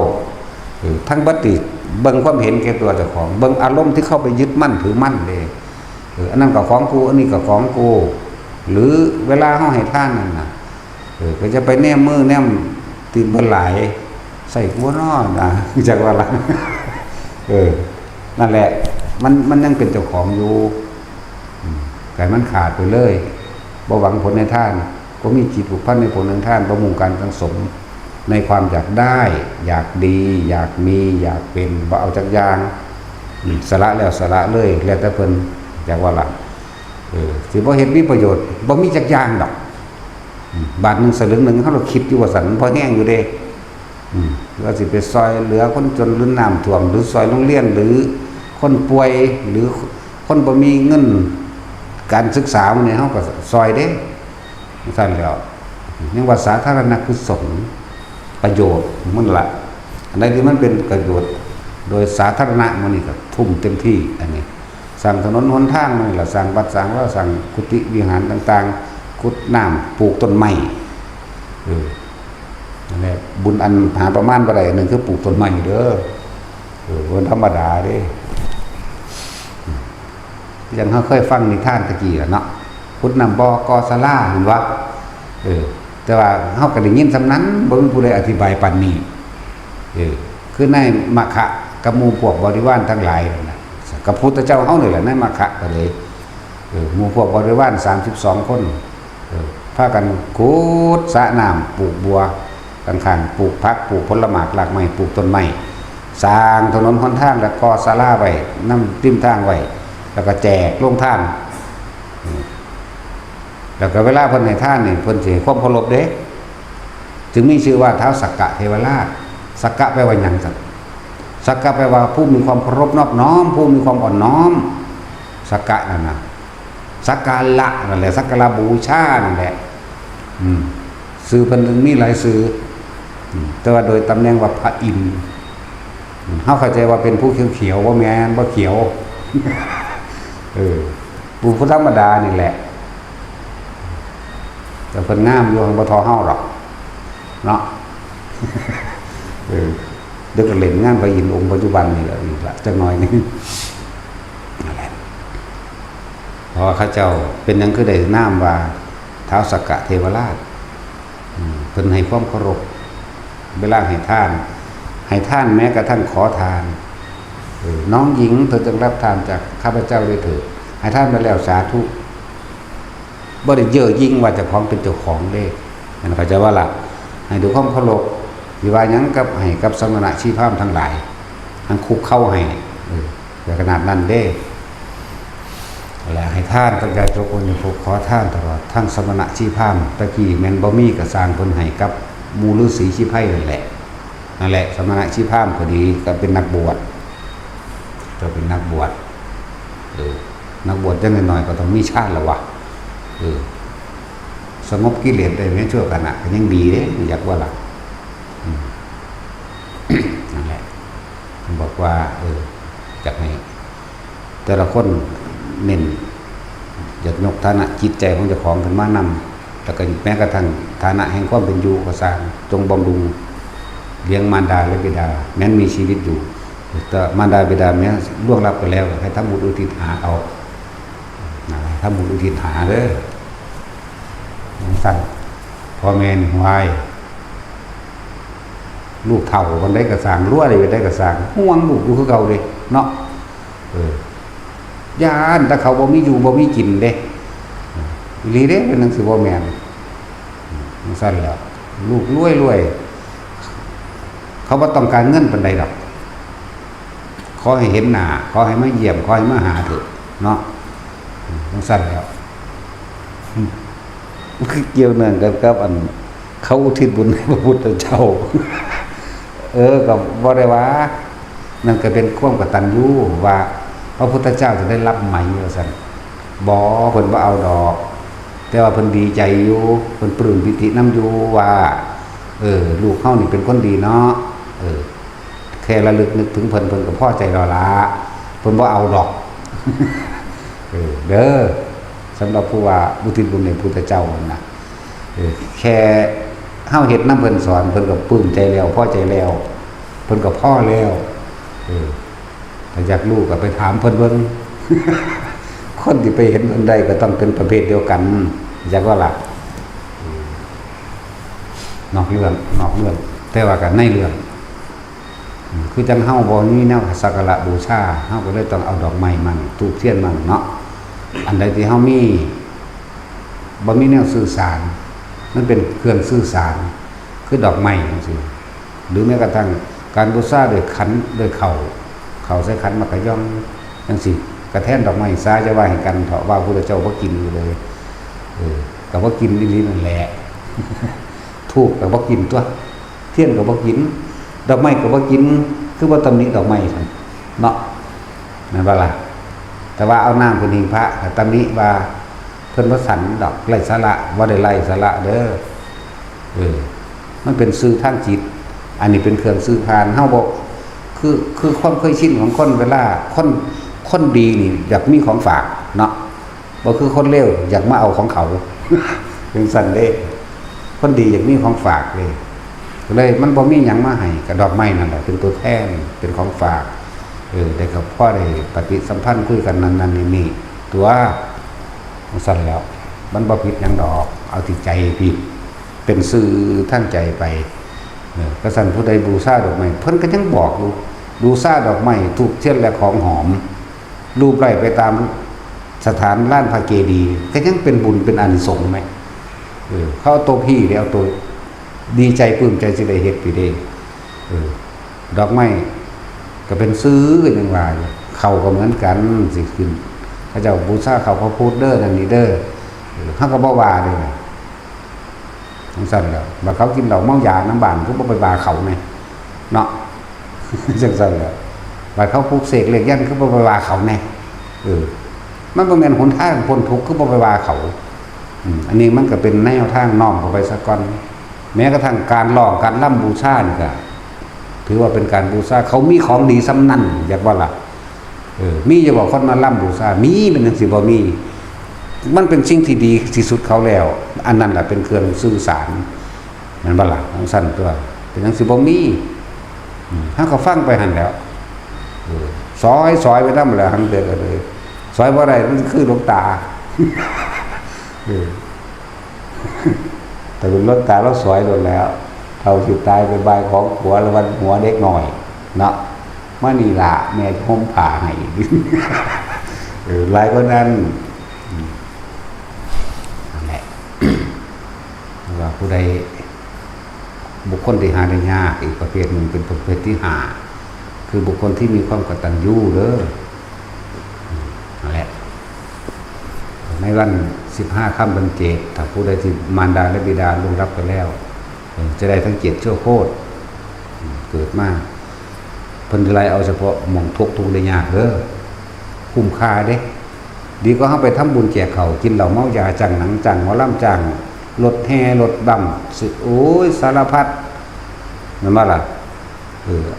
ทั้งบัดนี้เบิ่งความเห็นแก่ตัวเจ้าของเบิ่งอารมณ์ที่เข้าไปยึดมั่นถือมั่นเด้อันนั้นก็ของกูอันนี้ก็ของกูหรือเวลาเฮาให้ทานนั่นน่ะก็จะไปแนมมือแนมตีนบ่หลายใส่หัวน้อนะจักว่าล่ะนั่นแหละมันยังเป็นเจ้าของอยู่แต่มันขาดไปเลยบ่หวังผลในทานก็มีจิตผูกพันในผลในทานบ่มุ่งการสังสมในความอยากได้อยากดีอยากมีอยากเป็นบ่เอาจักอย่างสละแล้วสละเลยแล้วแต่เพิ่นจักว่าล่ะสิบ่เฮ็ดมีประโยชน์บ่มีจักอย่างดอกบาทนึงสลึงนึงเฮาคิดอยู่ว่าสันพอแห้งอยู่เด้เราสิไปซอยเหลือคนจนหรือน้ำท่วมหรือซอยโรงเรียนหรือคนป่วยหรือคนบ่มีเงินการศึกษาเนี่ยเฮาก็ซอยเด้ซั่นแล้วยังว่าสาธารณกุศลประโยชน์มันละอันใดที่มันเป็นประโยชน์โดยสาธารณะมันนี่ก็ทุ่มเต็มที่อันนี้สร้างถนนหนทางนี่ล่ะสร้างวัดสร้างว่าสร้างกุฏิวิหารต่างๆขุดน้ำปลูกต้นไม้นั่นแหละบุญอันหาประมาณบ่ได้นึงคือปลูกต้นไม้เด้อบ่ธรรมดาเด้อย่างเฮาเคยฟังนิทานตะกี้ล่ะเนาะขุดน้ำบ่อก่อศาลาเห็นว่าแต่ว่าเฮาก็ได้ยินซำนั้นบ่มีผู้ใดอธิบายปานนี้คือในมคคะกับหมู่พวกบริวารทั้งหลายนั่นน่ะกับพุทธเจ้าเฮานี่แหละในมคคะก็เลยหมู่พวกบริวาร32คนพากันขุดสระน้ำปลูกบัวข้างๆปลูกผักปลูกผลไม้หลากไม้ปลูกต้นไม้สร้างถนนหนทางแล้วก่อศาลาไว้นำริมทางไว้แล้วก็แจกโรงทานแล้วก็เวลาเพิ่นให้ทานนี่เพิ่นสิให้ความเคารพเด้จึงมีชื่อว่าท้าวสักกะเทวราชสักกะแปลว่าหยังซั่นสักกะแปลว่าผู้มีความเคารพนอบน้อมผู้มีความอ่อนน้อมสักกะนั่นน่ะสักการะนั่นแหละสักการะบูชานั่นแหละชื่อเพิ่นมีหลายชื่อแต่ว่าโดยตำแหน่งว่าพระอินทร์ เขาเข้าใจว่าเป็นผู้เขียวว่าแม่นว่าเขียวผู้ธรรมดานี่แหละแต่เพิ่นงามอยู่ของบ่ทอเฮาหรอกเนาะเด็กเล่นงานพระอินทร์องค์ปัจจุบันนี่แหละอีกละจักหน่อยนึงนั่นแหละเพราะเขาเจ้าเป็นหยังคือได้นามว่าท้าวสักกะเทวราชเพิ่นให้ความเคารพเวลาให้ทานแม้กระทั่งขอทานน้องหญิงเธอจงรับทานจากข้าพเจ้าด้วยเถิดให้ทานไปแล้วสาธุบ่ได้เย่อยิ่งว่าเจ้าของเป็นเจ้าของเด้นั่นเขาจะว่าล่ะให้ดูความเคารพวิวาหยังกับให้กับสมณะชีพามทั้งหลายทั้งคุกเข้าให้แต่ขนาดนั้นเด้แล้วให้ท่านตั้งใจทุกคนอยู่ขอท่านตลอดทั้งสมณะชีพามตะกี้แม่นบ่มีก็สร้างเพิ่นให้กับหมู่ฤาษีชีไพนั่นแหละสมณะชีพามพอดีก็เป็นนักบวชจะเป็นนักบวชนักบวชจังหน่อยก็ต้องมีชาติละวะสงบกิเลสได้ไม่ชั่วขณะก็ยังดีเด้อยากว่าล่ะนั่นแหละบอกว่าจากให้แต่ละคนเน้นอยากยกฐานะจิตใจของเจ้าของขึ้นมานำแต่ก็แม้กระทั่งฐานะแห่งความเป็นอยู่ก็สร้างจงบำรุงเลี้ยงมารดาและบิดาแม้นมีชีวิตอยู่แต่มารดาบิดาแม้ล่วงลับไปแล้วให้ทำบุญอุทิศหาเอาทำบุญอุทิศหาเด้อสั่งพ่อแม่หวายลูกเฒ่าคนได้กระสางรั่วเลยได้กระสางห่วงลูกอยู่คือเก่าเลยเนาะย่านแต่เขาบ่มีอยู่บ่มีกินเด้ลีเด้เป็นหนังสือบ่แม่นสั่นแล้วลูกรวยเขาบ่ต้องการเงินปานใดดอกขอให้เห็นหน้าขอให้มาเยี่ยมขอให้มาหาเถอะเนาะสั่นแล้วคือเกี่ยวเนื่องกับอันเขาอุทิศบุญให้พระพุทธเจ้าก็บ่ได้ว่านั่นก็เป็นความกตัญญูว่าพระพุทธเจ้าจะได้รับไหมว่าซั่นบ่เพิ่นบ่เอาดอกแต่ว่าเพิ่นดีใจอยู่เพิ่นปลื้มปิตินำอยู่ว่าลูกเฮานี่เป็นคนดีเนาะแค่ระลึกนึกถึงเพิ่นก็พอใจแล้วล่ะเพิ่นบ่เอาดอกเด้อสำหรับผู้ว่าอุทิศบุญให้พระพุทธเจ้านะแค่เฮาเฮ็ดนำเพิ่นสอนเพิ่นก็ปลื้มใจแล้วพอใจแล้วเพิ่นก็พอแล้วถ้าอยากรู้ก็ไปถามเพิ่นเบิ่งคนที่ไปเห็นเพิ่นได้ก็ต้องเป็นประเภทเดียวกันอยากว่าล่ะนอกเรื่องแต่ว่าก็ในเรื่องคือจังเฮาบ่มีแนวสักการะบูชาเฮาก็เลยต้องเอาดอกไม้มันธูปเทียนมันเนาะอันใดที่เฮามีบ่มีแนวสื่อสารมันเป็นเครื่องสื่อสารคือดอกไม้จังซี่หรือแม้กระทั่งการบูชาด้วยขันด้วยเข่าใส่ขันมากระย่องจังซี่กระแทนดอกไม้ซาจะว่าให้กันเถาะว่าพระพุทธเจ้าบ่กินอยู่เลยก็บ่กินอีหลีนั่นแหละทูบก็บ่กินตัวเทียนก็บ่กินดอกไม้ก็บ่กินคือบ่ตำหนิดอกไม้ซั่นเนาะนั่นว่าล่ะแต่ว่าเอาน้ำเพิ่นหิ้งพระตำหนิว่าเพิ่นบ่สันดอกไร้สาระบ่ได้ไร้สาระเด้อมันเป็นสื่อทางจิตอันนี้เป็นเครื่องสื่อผ่านเฮาบ่คือความเคยชินของคนเวลาคนดีนี่อยากมีของฝากเนาะบ่คือคนเลวอยากมาเอาของเขาเป็นสั่นเด้คนดีอยากมีของฝากเลยมันบ่มีหยังมาให้กับดอกไม้นั่นแหละเป็นตัวแทนเป็นของฝากได้กับพ่อได้ปฏิสัมพันธ์คุยกันนั่นนี่ตัวสั่นแล้วมันบ่ผิดหยังดอกเอาที่ใจผิดเป็นสื่อทางใจไปก็สั่นผู้ใดบูชาดอกไม้เพิ่นก็ยังบอกอยู่บูชาดอกไม้ธูปเทียนและของหอมรูปไล่ไปตามสถานลานพระเจดีย์ก็ยังเป็นบุญเป็นอานิสงส์มั้ยเขาเอาตัวพี่แล้วตัวดีใจปลื้มใจสิได้เฮ็ดพี่เด้ดอกไม้ก็เป็นซื้อกันจังว่าเขาก็เหมือนกันสิขึ้นเขาเจ้าบูชาเขาพระพุทธเด้อนั่นนี่เด้อเฮาก็บ่ว่าเด้จังซั่นแล้วบัดเขากินเหล้าเมายาน้ำบ้านก็บ่ไปว่าเขาแม่เนาะจังซั่นแล้วบัดเขาปลูกเสกเลขยันก็บ่ไปว่าเขาแน่มันบ่แม่นหนทางพ้นทุกข์คือบ่ไปว่าเขาอันนี้มันก็เป็นแนวทางน้อมเข้าไปซะก่อนแม้กระทั่งการร้องการร่ำบูชานี่ก็ ถือว่าเป็นการบูชาเขามีของดีสำนั่นอยากว่าล่ะมีจะบอกคนมาล่ำบูชามีเป็นจังสิบ่มีมันเป็นสิ่งที่ดีที่สุดเขาแล้วอันนั้นแหละเป็นเครื่องสื่อสารนั่นบ่ล่ะของสั้นตัวเป็นจังสิบ่มีถ้าเขาฟังไปหันแล้วซอยไปนำแล้วหันเดือดเลยซอยบ่ได้มันคือหลวงตาแต่เป็นหลวงตาเราซอยโดนแล้วเท่าสิตายเป็นใบของหัวละวันหัวเด็กหน่อยเนาะมานี่ล่ะแม่ห่มผ้าให้หลายคนนั้นนั่นแหละว่าผู้ใดบุคคลที่หาได้ยากอีกประเภทหนึ่งเป็นประเภทที่หาคือบุคคลที่มีความกตัญญูเด้อนั่นแหละในวัน15 ค่ำเดือน7ถ้าผู้ใดที่มารดาและบิดาล่วงรับไปแล้วจะได้ทั้ง7ชั่วโคตรเกิดมาเพิ่นไล่เอาเฉพาะหม่องทุกได้ยากเด้อคุ้มค่าเด้ดีก็เฮาไปทำบุญแจกเขากินเหล้าเมายาจังหนังจังหมอลำจังรถแห่รถดำสิโอ้ยสารพัดนั่นว่าล่ะ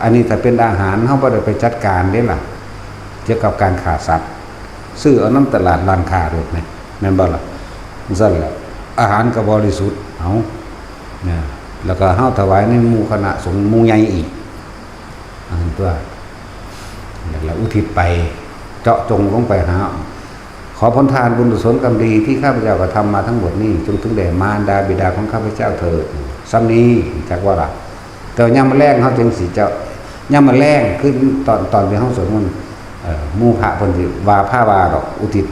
อันนี้ถ้าเป็นอาหารเฮาบ่ได้ไปจัดการเด้ล่ะเกี่ยวกับการฆ่าสัตว์ซื้อเอาน้ำตลาดร้านค้ารถแม่นบ่ล่ะซั่นแหละอาหารก็บริสุทธิ์เอาเนี่ยแล้วก็เฮาถวายในหมู่คณะสงฆ์หมู่ใหญ่อีกอันตัวแล้วอุทิศไปเจาะจงลงไปหาขอผลทานบุญกุศลกรรมดีที่ข้าพเจ้ากระทำมาทั้งหมดนี้จงถึงแด่มารดาบิดาของข้าพเจ้าเถิดซ้ำนี้จักว่าล่ะแต่ย่ำมาแรงเขาจึงสิเจ้าย่ำมาแรงขึ้นตอนที่เขาสวดมนต์หมู่พระเพิ่นสิว่าผ้าวาดอกอุทิศ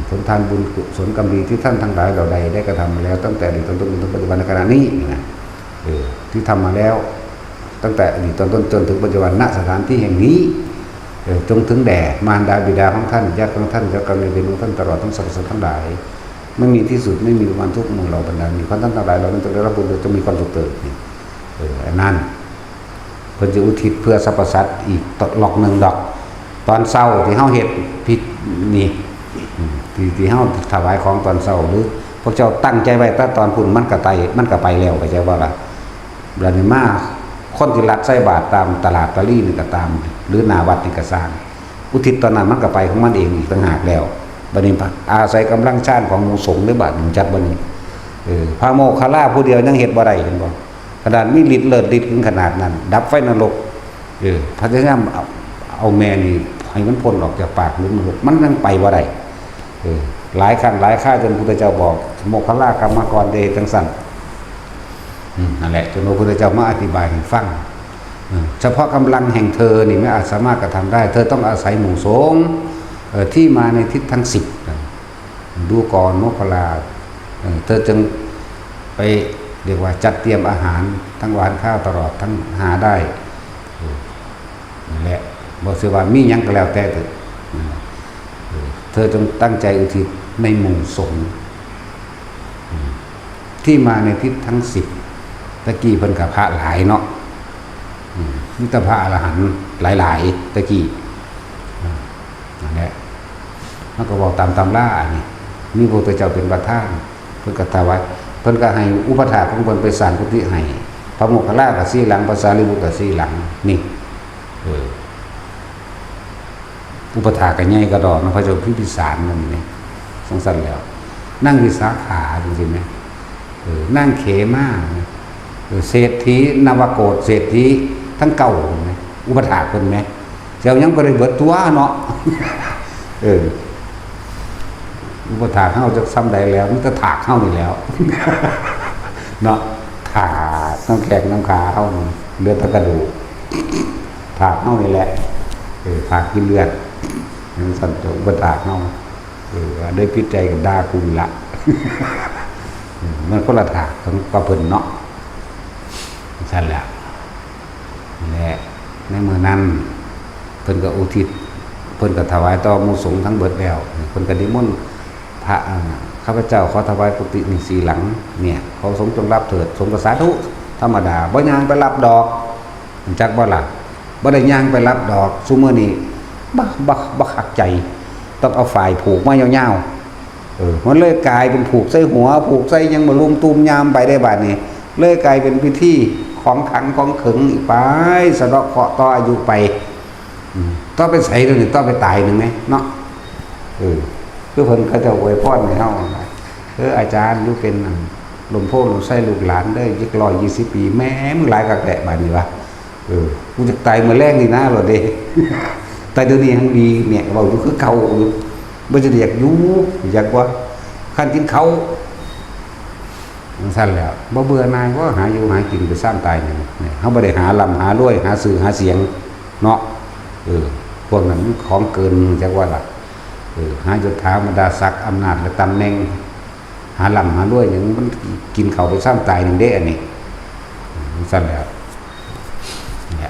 ผลทานบุญกุศลกรรมดีที่ท่านทั้งหลายเหล่าใดได้กระทำมาแล้วตั้งแต่อดีตต้นถึงปัจจุบันในขณะนี้นะที่ทำมาแล้วตั้งแต่อดีตต้นจนถึงปัจจุบันณสถานที่แห่งนี้จงถึงแด่มารดาบิดาของท่านญาติของท่านเจ้ากรรมนายเวรของท่านตลอดทั้งสรรพสัตว์ทั้งหลายไม่มีที่สุดไม่มีวันทุกข์มึงเราบรรดามีความท่านทั้งหลายเราต้องได้รับบุญจะมีความสุขเกิดอันนั้นเพิ่นจะอุทิศเพื่อสรรพสัตว์อีกหลอกหนึ่งดอกตอนเช้าที่เฮาเฮ็ดผิดนี่ที่เฮาถวายของตอนเช้าหรือพวกเจ้าตั้งใจไว้แต่ตอนพุ่นมันก็ไปแล้วเข้าใจว่าล่ะบัดนี้มาคนที่รัดใส่บาตรตามตลาดตะลี่นี่ก็ตามหรือหน้าวัดนี่ก็สร้างอุทิศตอนนั้นมันก็ไปของมันเองอีกต่างหากแล้วบัดนี้อาศัยกำลังชาติของหมู่สงฆ์ในบาดนี้จัดบัดนี้พระโมคคัลลาผู้เดียวยังเฮ็ดบ่ได้เห็นบ่ขนาดมีฤทธิ์เลิศฤทธิ์ถึงขนาดนั้นดับไฟนรกพระเจ้าเอาแม่นี่ให้มันพ้นออกจากปากนรกมันยังไปบ่ได้หลายครั้งหลายคราจนพระพุทธเจ้าบอกโมคคัลลากรรมกรเดจังสั่นนั่นแหละจนพระพุทธเจ้ามาอธิบายให้ฟังเฉพาะกำลังแห่งเธอนี่ไม่อาจสามารถกระทำได้เธอต้องอาศัยหมู่สงฆ์ที่มาในทิศทั้ง10ดูก่อนโมคคัลลาเธอจึงไปเรียกว่าจัดเตรียมอาหารทั้งหวานข้าวตลอดทั้งหาได้นั่นแหละบอกสิว่ามีหยังก็แล้วแต่เธอจงตั้งใจอุทิศในหมู่สงฆ์ที่มาในทิศทั้ง10ตะกี้เพิ่นกับพระหลายเนาะนี่แต่พระอรหันต์หลายๆตะกี้นั่นแหละมันก็บอกตามตำรานี่มีพระพุทธเจ้าเป็นประธานเพิ่นก็ถวายเพิ่นก็ให้อุปถากของเพิ่นไปสร้างกุฏิให้พระโมคคัลลาก็4 หลังพระสารีบุตรก็4 หลังนี่อุปถากก็ใหญ่กระดอกนะพระเจ้าพิมพิสารนั่นนี่สงสารแล้วนั่งวิสาขาจริงๆไหมนั่งเขมาเศรษฐีนวโกฏเศรษฐีทั้งเก่าไหมอุปถากคนไหมเจ้ายังบ่ได้เบิดตัวเนาะอุปถากเฮาจะซ้ำใดแล้วมันจะถากเฮานี่แล้วเนาะถากน้ำแข็งน้ำขาเฮาเลือดตะกระดูกถากเฮานี่แหละถากกินเลือดมันสั่นจะอุปถากเฮาได้พิจัยกับดาคุณละมันก็ละถากทั้งกระเพิ่นเนาะสั่นแหละและในเมื่อนั้นเพิ่นก็อุทิศเพิ่นก็ถวายต่อหมู่สงฆ์ทั้งเบิดแล้วเพิ่นก็นิมนต์พระข้าพเจ้าขอถวายกุฏินี่4 หลังเนี่ยขอสงฆ์จงรับเถิดสงฆ์ก็สาธุธรรมดาบ่ย่างไปรับดอกจักบ่ล่ะบ่ได้ย่างไปรับดอกซุมื้อนี้บ่คักใจต้องเอาฝ่ายผูกมายาวๆมันเลยกลายเป็นผูกใส่หัวผูกใส่ยังบ่ลุมตูมยามไปได้บาดนี้เลยกลายเป็นพิธีข ของขังของขึงอีกไปสะเดาะเคราะห์ต่ออายุไปต้องไปใส่ตัวนี้ต้องไปตายหนึ่งไหมเนาะเพื่อเพิ่นเขาจะอวยพรให้เฮาอาจารย์อยู่เป็นลมโพลมไส้ลูกหลานได้ยิก120 ปีแม่มึงหลายกักแดะบาดนี้วะกูจะตายมื้อแรกนี่นะหรอเด้แต่เดี๋ยวนี้ทั้งดีเนี่ยเว้าอยู่คือเก่าอยู่บ่จะอยากอยู่อยากว่าคันกินเขาสั้นแล้วบ่เบื่อนายก็หาอยู่หากินไปสร้างตายนี่เฮาบ่ได้หาลำหารวยหาสื่อหาเสียงเนาะพวกนั้นของเกินจักว่าล่ะหายศถาบรรดาศักดิ์อำนาจและตำแหน่งหาลำหารวยอย่างมันกินเขาไปสร้างตายนึงเด้อันนี้สั้นแล้ว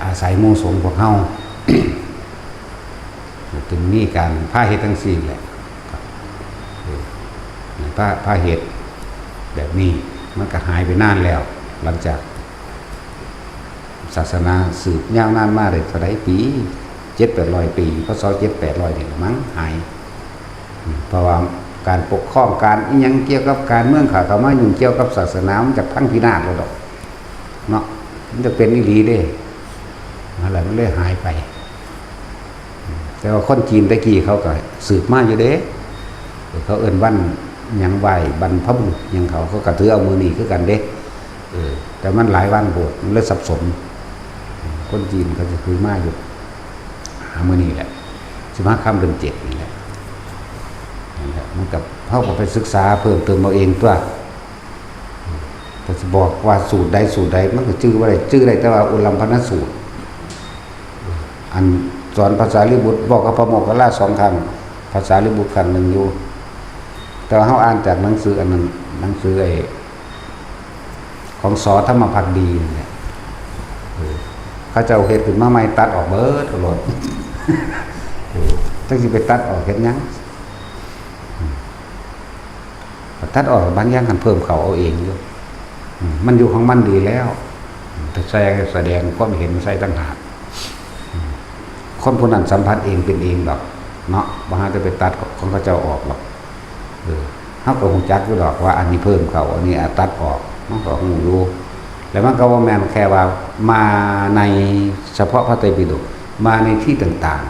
อาศัยหมู่สงฆ์พวกเฮาถึงนี่การพาเหตุทั้งสี่แหละพาเหตุแบบนี้มันก็หายไปนานแล้วหลังจากศาสนาสืบยาวนานมากเลยเท่าไรปี700-800 ปีพศ700-800เนี่ยมั้งหายเพราะว่าการปกครองการยังเกี่ยวกับการเมืองข่าวมายุ่งเกี่ยวกับศาสนามันจะพังพินาศเลยดอกเนาะมันจะเป็นนิรีเด้อะไรมันเลยหายไปแต่ว่าคนจีนตะกี้เขาก็สืบมาอยู่เด้เขาเอิ้นวันยังไหวบรรพบุรุษยังเขาก็ถือเอามือหนีคือกันเด้แต่มันหลายวันโบดมันเลยสับสนคนจีนเขาจะถือมาอยู่หามือนี่แหละ15 ค่ำเดือน 7นี่แหละมันกับเขาก็ไปศึกษาเพิ่มเติมเอาเองตัวแต่จะบอกว่าสูตรใดมันก็ชื่อว่าอะไรชื่ออะไรแต่ว่าอุลัมพนสูตรอันสอนภาษาลิบุตรบอกกับพระโมคคัลลา2 ครั้งภาษาลิบุตรครั้งหนึ่งอยู่แต่ว่าเขาอ่านจากหนังสืออันนั้นหนังสือของสอธรรมภักดีเนี่ยเขาจะเอาเห็ดขึ้นมาใหม่ตัดออกเบิดตลอดตั้งที่ไปตัดออกเห็ดยังตัดออกบางอย่างกันเพิ่มเขาเอาเองอยู่มันอยู่ของมันดีแล้วแต่แสดงความเห็นใส่ต่างหากคนผู้นั้นสัมผัสเองเป็นเองหรอกเนาะบางทีจะไปตัดของเขาเจ้าออกหรอกเขาก็คงจักอยู่ดอกว่าอันนี้เพิ่มเขาอันนี้ตัดออกมันก็คงรู้แล้วมันก็ว่าแม่นแค่ว่ามาในเฉพาะพระไตรปิฎกมาในที่ต่าง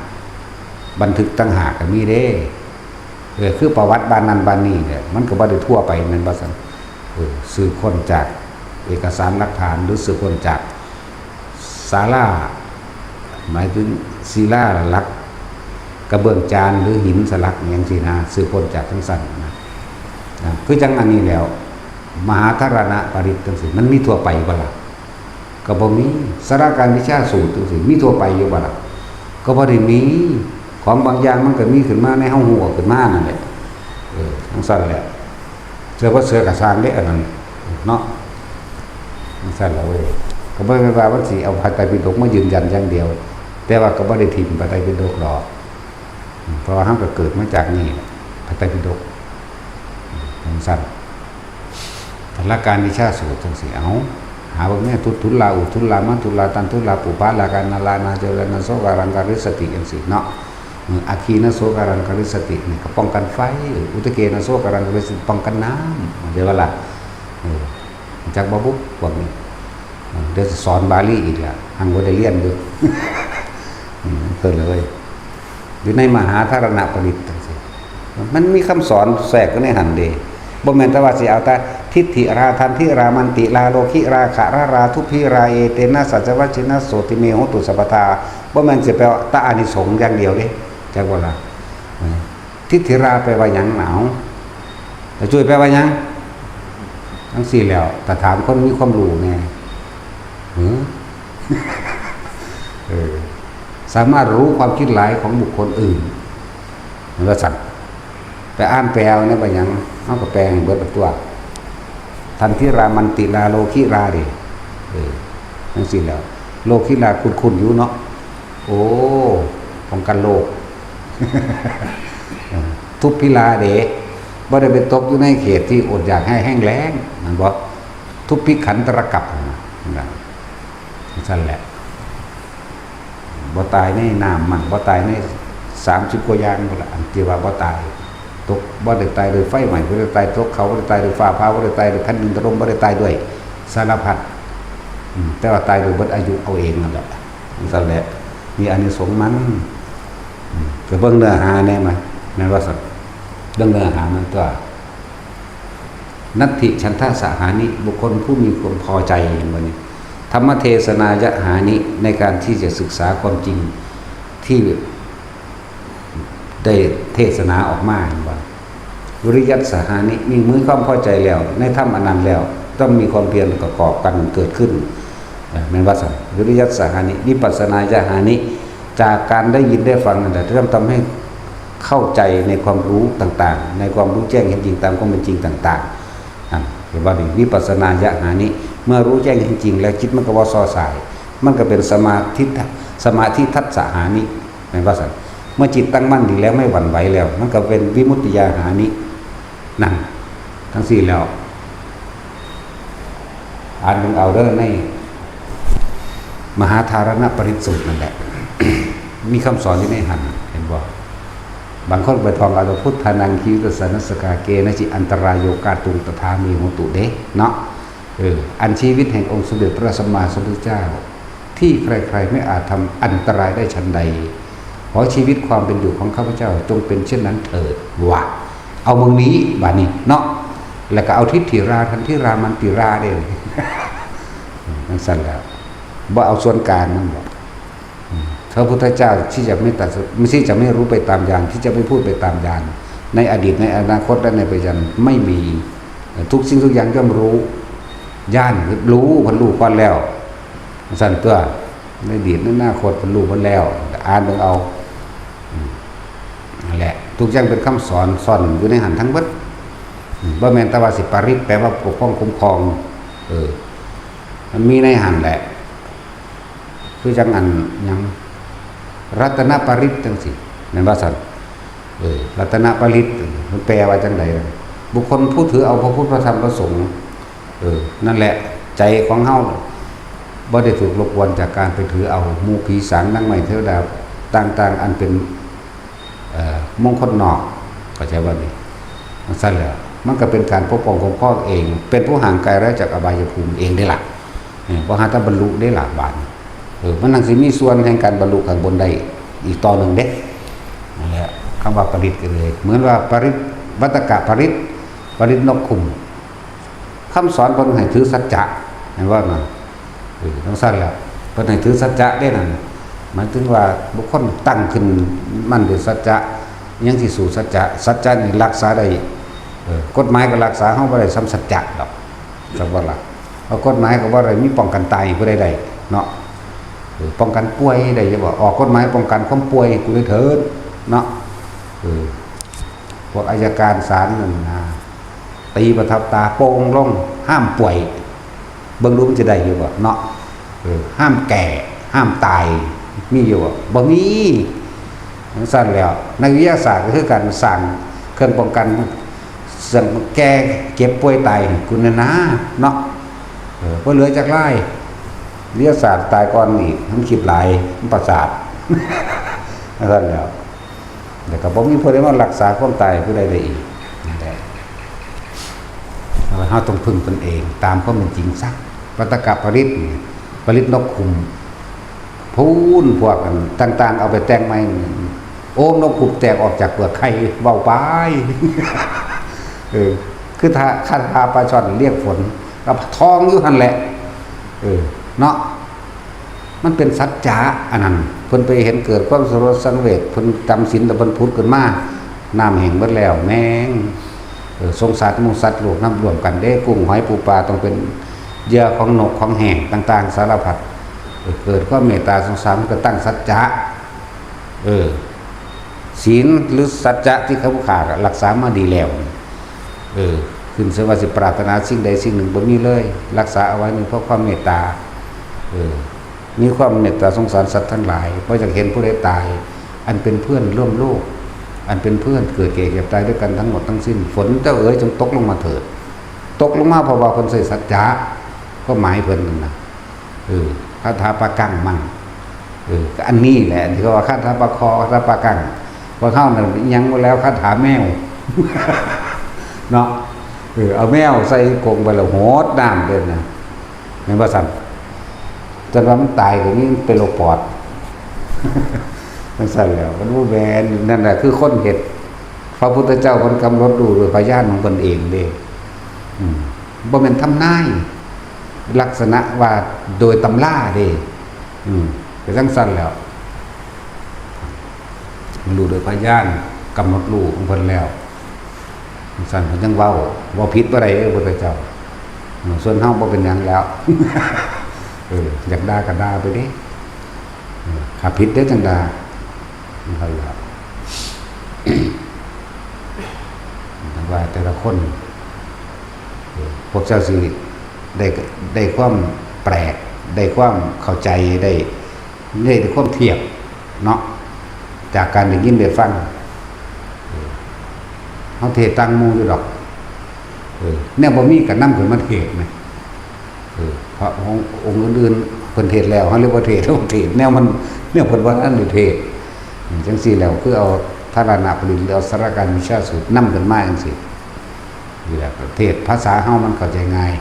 ๆบันทึกต่างหากก็มีเด้คือประวัติบ้านนั้นบ้านนี้เนี่ยมันก็บ่ได้ทั่วไปแม่นบ่ซั่นสืบค้นจากเอกสารหลักฐานหรือสืบค้นจากศาลาหมายถึงศิลาลักษณ์กระเบื้องจานหรือหินสลักอย่างสินะสืบค้นจากทั้งสั้นนะคือจังอันนี้แล้วมหาธารณปริตจังซี่มันมีทั่วไปบ่ล่ะก็บ่มีสาระการวิชาสูตรจังซี่มีทั่วไปอยู่บ่ล่ะก็บ่ได้มีของบางอย่างมันก็มีขึ้นมาในเฮาฮู้ขึ้นมานั่นแหละทั้งสั้นแหละเสือว่าเสือกระสร้างได้อันนั้นเนาะทั้งสั้นแล้วเว้ยก็บ่ได้ว่าสิเอาพระไตรปิฎกมายืนยันอย่างเดียวแต่ว่าก็บ่ได้ทิ่มพระไตรปิฎกหรอกเพราะว่าเฮาก็เกิดมาจากนี่พระไตรปิฎกทั้งสั้นแต่ละการวิชาสูตรจังซี่เอาหาว่าแม่ทุลาอุทุลามันทุลาตันทุลาปุปาลาการนาลานาเจรณโสการังการิสติจังซี่เนาะอาคีนโสการังการิสตินี่ก็ป้องกันไฟอุตเกนโสการังการิสติป้องกันน้ำเดี๋ยวว่าล่ะจากบ่บุกพวกนี้เดี๋ยวจะสอนบาลีอีกล่ะหังบ่ได้เรียนอยู่เพิ่นเลยอยู่ในมหาธารณปริตจังซี่มันมีคำสอนแทรกอยู่ในหันเด้บ่แม่นแต่ว่าสิเอาแต่ทิฏฐิราทันทิรามันติลาโลคิราคะราทุพิราเอเตนะสัจวัชนะโสติเมโหตุสัพพทาบ่แม่นสิแปลว่าตะอานิสงส์อย่างเดียวเด้จักว่าล่ะทิฏฐิราแปลว่าหยังหนาวแต่ช่วยแปลว่าหยังทั้งสี่แล้วแต่ถามคนมีความรู้แน่สามารถรู้ความคิดหลายของบุคคลอื่นมันก็สั่นไปอ่านแปลเนี่ยว่าหยังเฮาก็แปลให้เบิดตัวทันทิรามันติลาโลคิราดิจังซี่แล้วโลคิราคุ้นๆอยู่เนาะโอ้ป้องกันโลกทุพพิลาเดบ่ได้ไปตกอยู่ในเขตที่อดอยากให้แห้งแล้งนั่นบ่ทุพพิขันตรกัปนั่นแหละบ่ตายในน้ำมันบ่ตายใน30 กว่าอย่างพุ่นล่ะอันที่ว่าบ่ตายตกบ่ได้ตายโดยไฟไหม้บ่ได้ตายตกเขาบ่ได้ตายโดยฟ้าผ่าบ่ได้ตายโดยแผ่นดินถล่มบ่ได้ตายด้วยสารพัด แต่ว่าตายโดยเบิดอายุเอาเองนั่นแหละนั่นแหละมีอานิสงส์มันก็เบิ่งเนื้อหาแน่มั้ยแม่นว่าสัตว์เรื่องเนื้อหามันตัวนัตถิฉันทะสหานิบุคคลผู้มีความพอใจอย่างนี้ธรรมเทศนายะหานิในการที่จะศึกษาความจริงที่ได้เทศนาออกมาว่าวิริยัตสหานิมีมือความพอใจแล้วในธรรมอนันต์แล้วต้องมีความเพียรประกอบกันเกิดขึ้นแม้ว่าสัมวิริยัตสหานิวิปัสสนายะหานิจากการได้ยินได้ฟังนั่นแหละเริ่มทำให้เข้าใจในความรู้ต่างๆในความรู้แจ้งเห็นจริงตามความเป็นจริงต่างๆเห็นว่าวิปัสสนายะหานิเมื่อรู้แจ้งเห็นจริงแล้วจิตมันก็ว่าซอสายมันก็เป็นสมาธิทัศสหานิแม้ว่าสัมเมื่อจิตตั้งมั่นดีแล้วไม่หวั่นไหวแล้วมันก็เป็นวิมุตติญาหานินั่นทั้งสี่แล้วอ่านเอาเด้อในมหาธารณปริสูตรนั่นแหละ มีคำสอนที่ในหันเห็นบ่บางคนไปท่องเอาพุทธานังคิวตสนัสกาเกนะจิอันตรายโยกาตุงตถามีโหตุเดเนาะอันชีวิตแห่งองค์สมเด็จพระสัมมาสัมพุทธเจ้าที่ใครๆไม่อาจทำอันตรายได้ฉันใดขอชีวิตความเป็นอยู่ของข้าพเจ้าจงเป็นเช่นนั้นเถิดว่าเอามึงนี้บานี้เนาะแล้วก็เอาทิฏฐิราทันทิรามันติราได้เลยนั่นสั้นแล้วว่าเอาส่วนกลางนั่นบอกพระพุทธเจ้าที่จะไม่ตัดไม่ใช่จะไม่รู้ไปตามญาณที่จะไม่พูดไปตามญาณในอดีตในอนาคตและในปัจจุบันไม่มีทุกสิ่งทุกอย่างย่อมรู้ญาณรู้พันรู้ก่อนแล้วสั้นตัวในอดีตในอนาคตพันรู้พันแล้วอ่านเบิ่งเอานั่นแหละทุกอย่างเป็นคำสอนซ่อนอยู่ในหันทั้งหมดบ่แม่นตะวาสิปาริตแปลว่าปกป้องคุ้มครองมันมีในหันแหละคือจังอันยังรัตนปริตจังสิแม่นว่าซั่นรัตนปริตมันแปลว่าจังได๋บุคคลผู้ถือเอาพระพุทธพระธรรมพระสงฆ์นั่นแหละใจของเฮาบ่ได้ถูกรบกวนจากการไปถือเอาหมู่ผีสางนางไม้เทวดาต่างๆอันเป็นมงคลนอกเข้าใจว่านี่มันซั่นแหละมันก็เป็นการปกป้องของพ่อเองเป็นผู้ห่างไกลแล้วจากอบายภูมิเองได้ล่ะบ่หาถ้าบรรลุได้ล่ะบาดมันนั่งสิมีส่วนแห่งการบรรลุข้างบนได้อีกต่อหนึ่งเด้นั่นแหละคำว่าปริตกันเลยเหมือนว่าปริตวัตกะปริตนกขุมคำสอนเพิ่นให้ถือสัจจะเห็นว่าน่ะต้องสั้นแล้วเพิ่นให้ถือสัจจะได้นั่นหมายถึงว่าบุคคลตั้งขึ้นมั่นด้วยสัจจะยังสิสู่สัจจะนี่รักษาได้กฎหมายก็รักษาเฮาบ่ได้ซ้ำสัจจะดอกจังว่าล่ะเอากฎหมายก็บ่ได้มีป้องกันตายผู้ใดๆเนาะป้องกันป่วยได้จะบอกออกกฎหมายป้องกันความป่วยกูได้เถิดเนาะพวกอัยการศาลนั่นตีประทับตาโป่งลงห้ามป่วยเบิ่งดูมันจะได้อยู่บ่เนาะห้ามแก่ห้ามตายมีอยู่บ่มีสั้นแล้วนักวิทยาศาสตร์ก็คือการสร้างเครื่องป้องกันสั่งแก่เก็บป่วยตายคุณนะเนาะบ่เหลือจากไล่วิทยาศาสตร์ตายก่อนอีกมันคิดหลายมันประสาทนั่นแหละแต่ก็บ่มีผู้ใดมารักษาความตายผู้ใดได้อีกนั่นแหละเราต้องพึ่งตนเองตามความเป็นจริงซะวัตกะปริตนกขุมพูนพวกกันต่างๆเอาไปแต่งใหม่โอ้นกขุมแตกออกจากเปลือกไข่เว้าไปคือถ้าคาถาปลาช่อนเรียกฝนกับทองอยู่หั่นแหละเนาะมันเป็นสัจจะอันนั้นเพิ่นไปเห็นเกิดความสลดสังเวชเพิ่นจำศีลแต่เพิ่นพูดขึ้นมาน้ำแห้งหมดแล้วแม่งสงสารหมู่สัตว์โลกน้ำรวมกันเด้กุ้งหอยปูปลาต้องเป็นเหยื่อของนกของแห้งต่างๆสารพัดเกิดความเมตตาสงสารมันก็ตั้งสัจจะศีลหรือสัจจะที่เขาขาดรักษามาดีแล้วขึ้นเสว่าสิปรารถนาสิ่งใดสิ่งหนึ่งบ่มีเลยรักษาเอาไว้เพราะความเมตตามีความเมตตาสงสารสัตว์ทั้งหลายเพราะจะเห็นผู้ใดตายอันเป็นเพื่อนร่วมโลกอันเป็นเพื่อนเกิดแก่เก็บตายด้วยกันทั้งหมดทั้งสิ้นฝนเจ้าจงตกลงมาเถิดตกลงมาเพราะว่าคนใส่สัจจะก็หมายเพิ่นนั่นน่ะคาถาปะกังมั่งอันนี้แหละที่เขาว่าคาถาปะคอคาถาปะกังพอเข้านั่นยังบ่แล้วคาถาแมวเนาะเอาแมวใส่กรงไปแล้วโหดน้ำเด่นนะแม่นบ่ซั่น จนว่ามันตายก็นี่เป็นโรคปอดมันสั่นแล้วมันว่าแวนนั่นแหละคือคนเห็ดพระพุทธเจ้าคนกำหนดดูโดยพยานของตนเองเด้บ่แม่นทำนายลักษณะว่าโดยตำราเด้ก็จังสั่นแล้วมันรู้โดยพยานกำหนดรู้ของเพิ่นแล้วสั่นเพิ่นจังเว้าผิดบ่ได้พระพุทธเจ้าส่วนเฮาบ่เป็นหยังแล้วอยากด่าก็ด่าไปเด้ถ้าผิดเด้อจังด่านั่นแหละว่าแต่ละคนพวกเจ้าสิได้ความแปลกได้ความเข้าใจได้ความเทียบเนาะจากการได้ยินได้ฟังเฮาเทศตั้งหมู่อยู่ดอกเนี่ยบ่มีก็นำขึ้นมาเทศนะเพราะองค์อื่นๆเพิ่นเทศแล้วเฮาเรียกว่าเทศแนวมันเพิ่นว่าอันนี้เทศจังซี่แล้วคือเอาธารณปริญญาเอาสารการวิชาสูตรนำขึ้นมาจังซี่นี่แหละเทศภาษาเฮามันเข้าใจง่าย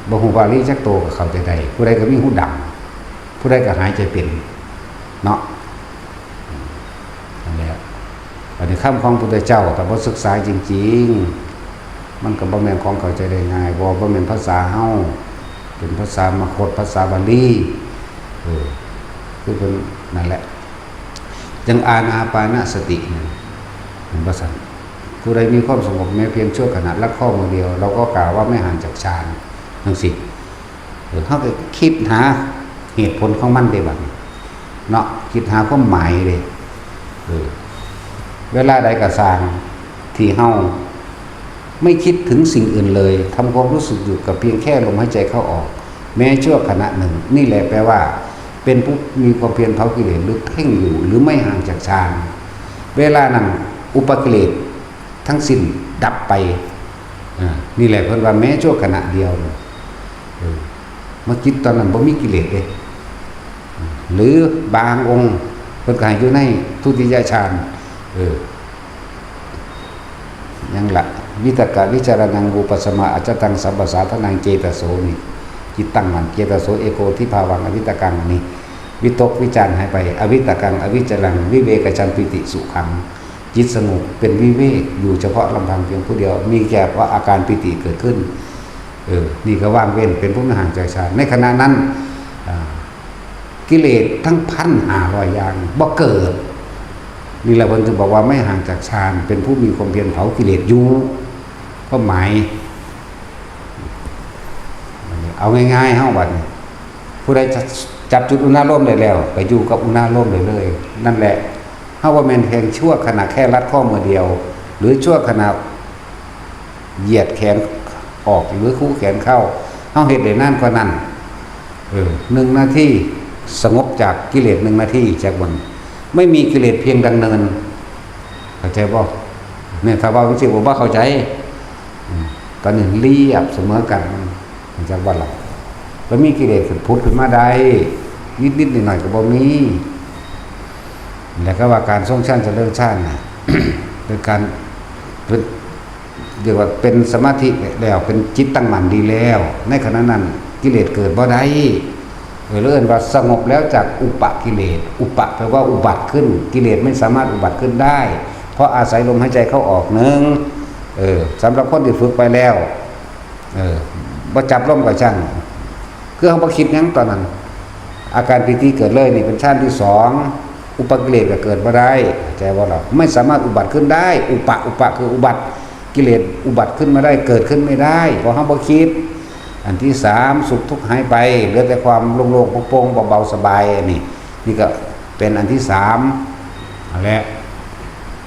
บ่ฮู้บาลีจักโตก็เข้าใจได้ผู้ใดก็มีหูดังผู้ใดก็หายใจเป็นเนาะนั่นแหละอันนี้คำของพุทธเจ้าแต่บ่ศึกษาจริงๆมันก็บ่แม่นของเข้าใจได้ง่ายบ่แม่นภาษาเฮาเป็นภาษามคธภาษาบาลีคือเพิ่นนั่นแหละจังอานาปานสตินั่นเป็นภาษาผู้ใดมีความสงบแม้เพียงชั่วขณะละข้อมือเดียวเราก็กล่าวว่าไม่ห่างจากฌานจังซี่เฮาก็คิดหาเหตุผลของมันได้บัดเนาะคิดหาความหมายเด้เวลาใดก็สร้างที่เฮาไม่คิดถึงสิ่งอื่นเลยทำความรู้สึกอยู่กับเพียงแค่ลมหายใจเข้าออกแม้ชั่วขณะหนึ่งนี่แหละแปลว่าเป็นผู้มีความเพียรเผากิเลสหรือเพ่งอยู่หรือไม่ห่างจากฌานเวลานั้นอุปกิเลสทั้งสิ้นดับไปนี่แหละเพิ่นว่าแม้ชั่วขณะเดียวเมื่อคิดตอนนั้นบ่มีกิเลสเลยหรือบางองค์เพิ่นก็ให้อยู่ในทุติยฌานยังละวิตกะวิจารณังอุปสมาอัจจตังสัมปสาทนังเจตโสนี่จิตตั้งมั่นเจตโสเอโกทิภาวังอวิตกังนี่วิตกวิจารหายไปอวิตกังอวิจรังวิเวกจันปิติสุขังจิตสงบเป็นวิเวกอยู่เฉพาะลำพังเพียงผู้เดียวมีแค่ว่าอาการปิติเกิดขึ้นนี่ก็ว่างเว้นเป็นผู้ไม่ห่างจากฌานในขณะนั้นกิเลสทั้ง1,500อย่างบ่เกิดนี่แหละเพิ่นจึงบอกว่าไม่ห่างจากฌานเป็นผู้มีความเพียรเผากิเลสอยู่ก็หมายเอาง่ายๆเฮาบัดนี้ผู้ใดจับจุดอุณาโลมได้แล้วก็อยู่กับอุณาโลมได้เลยนั่นแหละเฮาว่าแม่นเพียงชั่วขณะแค่รัดข้อมือเดียวหรือชั่วขณะเหยียดแขนออกหรือคู่แขนเข้าเฮาเฮ็ดได้นานกว่านั้น1 นาทีสงบจากกิเลส1 นาทีจากบนไม่มีกิเลสเพียงดังเนินเข้าใจบ่เนี่ยถ้าว่าวิจิตรบ่เข้าใจก็หนึ่งเรียบเสมอกันจากว่าเราแล้วมีกิเลสพุทธขึ้นมาได้นิดๆหน่อยๆก็บ่มีแล้วก็ว่าการทรงฌานเจริญฌานน่ะ เป็นการเรียกว่าเป็นสมาธิแล้วเป็นจิตตั้งมั่นดีแล้วในขณะนั้นกิเลสเกิดบ่ได้เรื่องว่าสงบแล้วจากอุปกิเลสอุปแปลว่าอุบัติขึ้นกิเลสไม่สามารถอุบัติขึ้นได้เพราะอาศัยลมหายใจเข้าออกนึงสำหรับคนที่ฝึกไปแล้วบ่จับลมกับช่างคือเขาบ่คิดหยังตอนนั้นอาการปิติเกิดเลยนี่เป็นชั้นที่2อุปกิเลสก็เกิดบ่ได้ใจว่าเราไม่สามารถอุบัติขึ้นได้อุปคืออุบัติกิเลสอุบัติขึ้นมาได้เกิดขึ้นไม่ได้เพราะเขาบ่คิดอันที่3สุขทุกข์หายไปเหลือแต่ความโล่งๆโปร่งๆเบาๆสบายนี่ก็เป็นอันที่3นั่นแหละ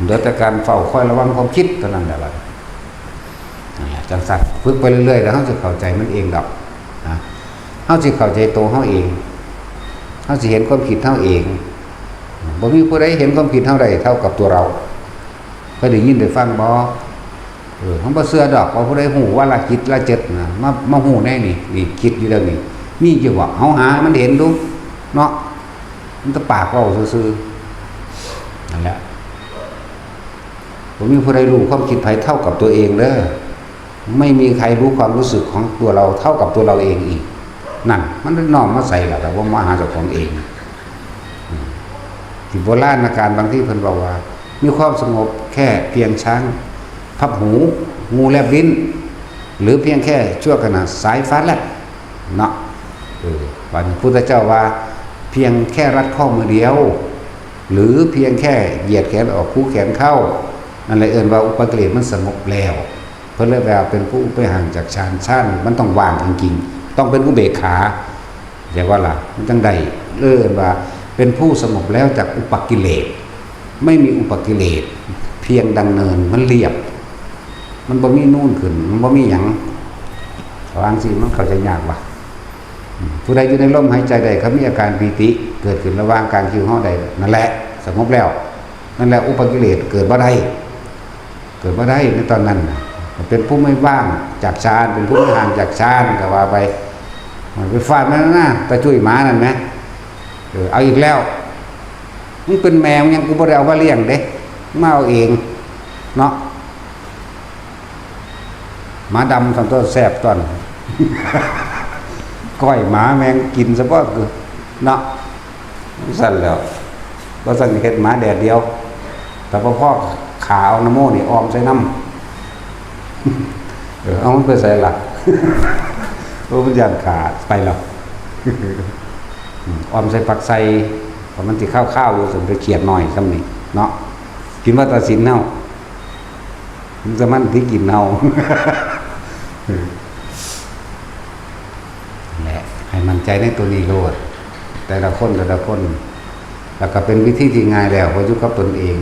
เหลือแต่การเฝ้าคอยระวังความคิดเท่านั้นแหละนั่นแหละจังซั่นฝึกไปเรื่อยๆแล้วเฮาจะเข้าใจมันเองดอกนะเฮาสิเข้าใจตัวเฮาเองเฮาสิเห็นความผิดเฮาเองบ่มีผู้ใดเห็นความผิดเฮาได้เท่ากับตัวเราเคยได้ยินได้ฟังบ่เฮาบ่เชื่อดอกว่าผู้ใดฮู้ว่าละจิตละเจ็ดนะมาฮู้แน่นี่คิดอยู่แล้วนี่มีอยู่ว่าเฮาหามันเห็นดูเนาะมันตะปากเว้าซื่อๆนั่นแหละบ่มีผู้ใดรู้ความคิดไผเท่ากับตัวเองเด้อไม่มีใครรู้ความรู้สึกของตัวเราเท่ากับตัวเราเองอีก นั่นมันน้อมมาใส่ล่ะแต่ว่ามาหาเจ้าของเองที่โบราณการบางที่เพิ่นบอกว่ามีความสงบแค่เพียงช้างพับหูงูแลบลิ้นหรือเพียงแค่ชั่วขณะสายฟ้าแลบเนาะวันพุทธเจ้าว่าเพียงแค่รัดข้อมือเดียวหรือเพียงแค่เหยียดแขนออกคู่แขนเข้านั่นเลยเอิ้นว่าอุปกิเลสมันสงบแล้วเพิ่นเลยว่าเป็นผู้ไปห่างจากฌานมันต้องวางจริงๆต้องเป็นอุเบกขาอย่างว่าล่ะมันจังใดเอิ้นว่าเป็นผู้สงบแล้วจากอุปกิเลสไม่มีอุปกิเลสเพียงดังเนินมันเรียบมันบ่มีนู่นขึ้นมันบ่มีหยังวางสิมันเข้าใจยากว่ะผู้ใดอยู่ในลมหายใจใดเขามีอาการปีติเกิดขึ้นระหว่างกลางคิ้วห้อใดนั่นแหละสงบแล้วนั่นแหละอุปกิเลสเกิดบ่ได้ในตอนนั้นเป็นผู้ไม่ว่างจากฌานเป็นผู้ไม่ห่างจากฌานก็ว่าไปฟาดมันนะตาช่วยหมานั่นไหมเอาอีกแล้วมึงเป็นแมวยังกูบ่ได้เอามาเลี้ยงเด้มาเอาเองเนาะหมาดำทำตัวแสบตอน ก้อยหมาแมงกินซะบ่คือเนาะสั่นแล้วก็สั่นเฮ็ดหมาแดดเดียวแต่พ่อขาวน้ำโมนี่ออมใส่น้ำเอามันไปใส่หลักโอ้มันย่านขาดไปแล้วออมใส่ผักใส่พอมันสิข้าวอยู่สมไปเขียดหน่อยซ้ำนี่เนาะกินว่าตาสินเน่ามันจะมันที่กินเน่าแหละให้มั่นใจในตัวนี้โลดแต่ละคนแล้วก็เป็นวิธีที่ง่ายแล้วเพราะอยู่กับตนเอง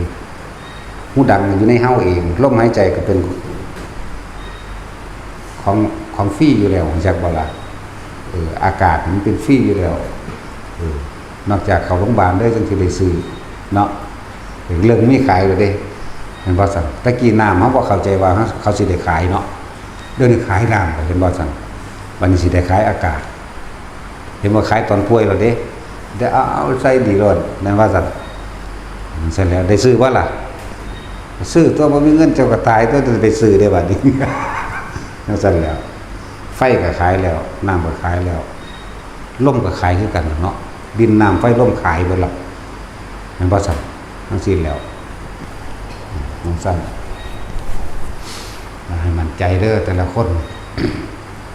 หูดังอยู่ในเฮาเองลมหายใจก็เป็นของฟรีอยู่แล้วจากบ่ล่ะอากาศมันเป็นฟรีอยู่แล้วนอกจากเข้าโรงพยาบาลได้จังสิได้ซื้อเนาะเรื่องมีขายเลยเด้เห็นบ่ซั่นตะกี้น้ำเฮาบ่เข้าใจว่าเขาสิได้ขายเนาะเดี๋ยวนี้ขายน้ำเห็นบ่ซั่นวันนี้สิได้ขายอากาศเห็นบ่ขายตอนป่วยแล้วเด้ได้เอาใส่ดีรถนั่นว่าซั่นเสร็จแล้วได้ซื้อบ่ล่ะซื้อตัวบ่มีเงินเจ้าก็ตายตัวจะไปซื้อได้บัดนี้นั่นซั่นแล้วไฟก็ขายแล้วน้ำก็ขายแล้วลมก็ขายคือกันเนาะดินน้ำไฟลมขายเบิดแล้วนั่นบ่ซั่นทั้งสิ้นแล้วนั่นซั่นให้มั่นใจเด้อแต่ละคน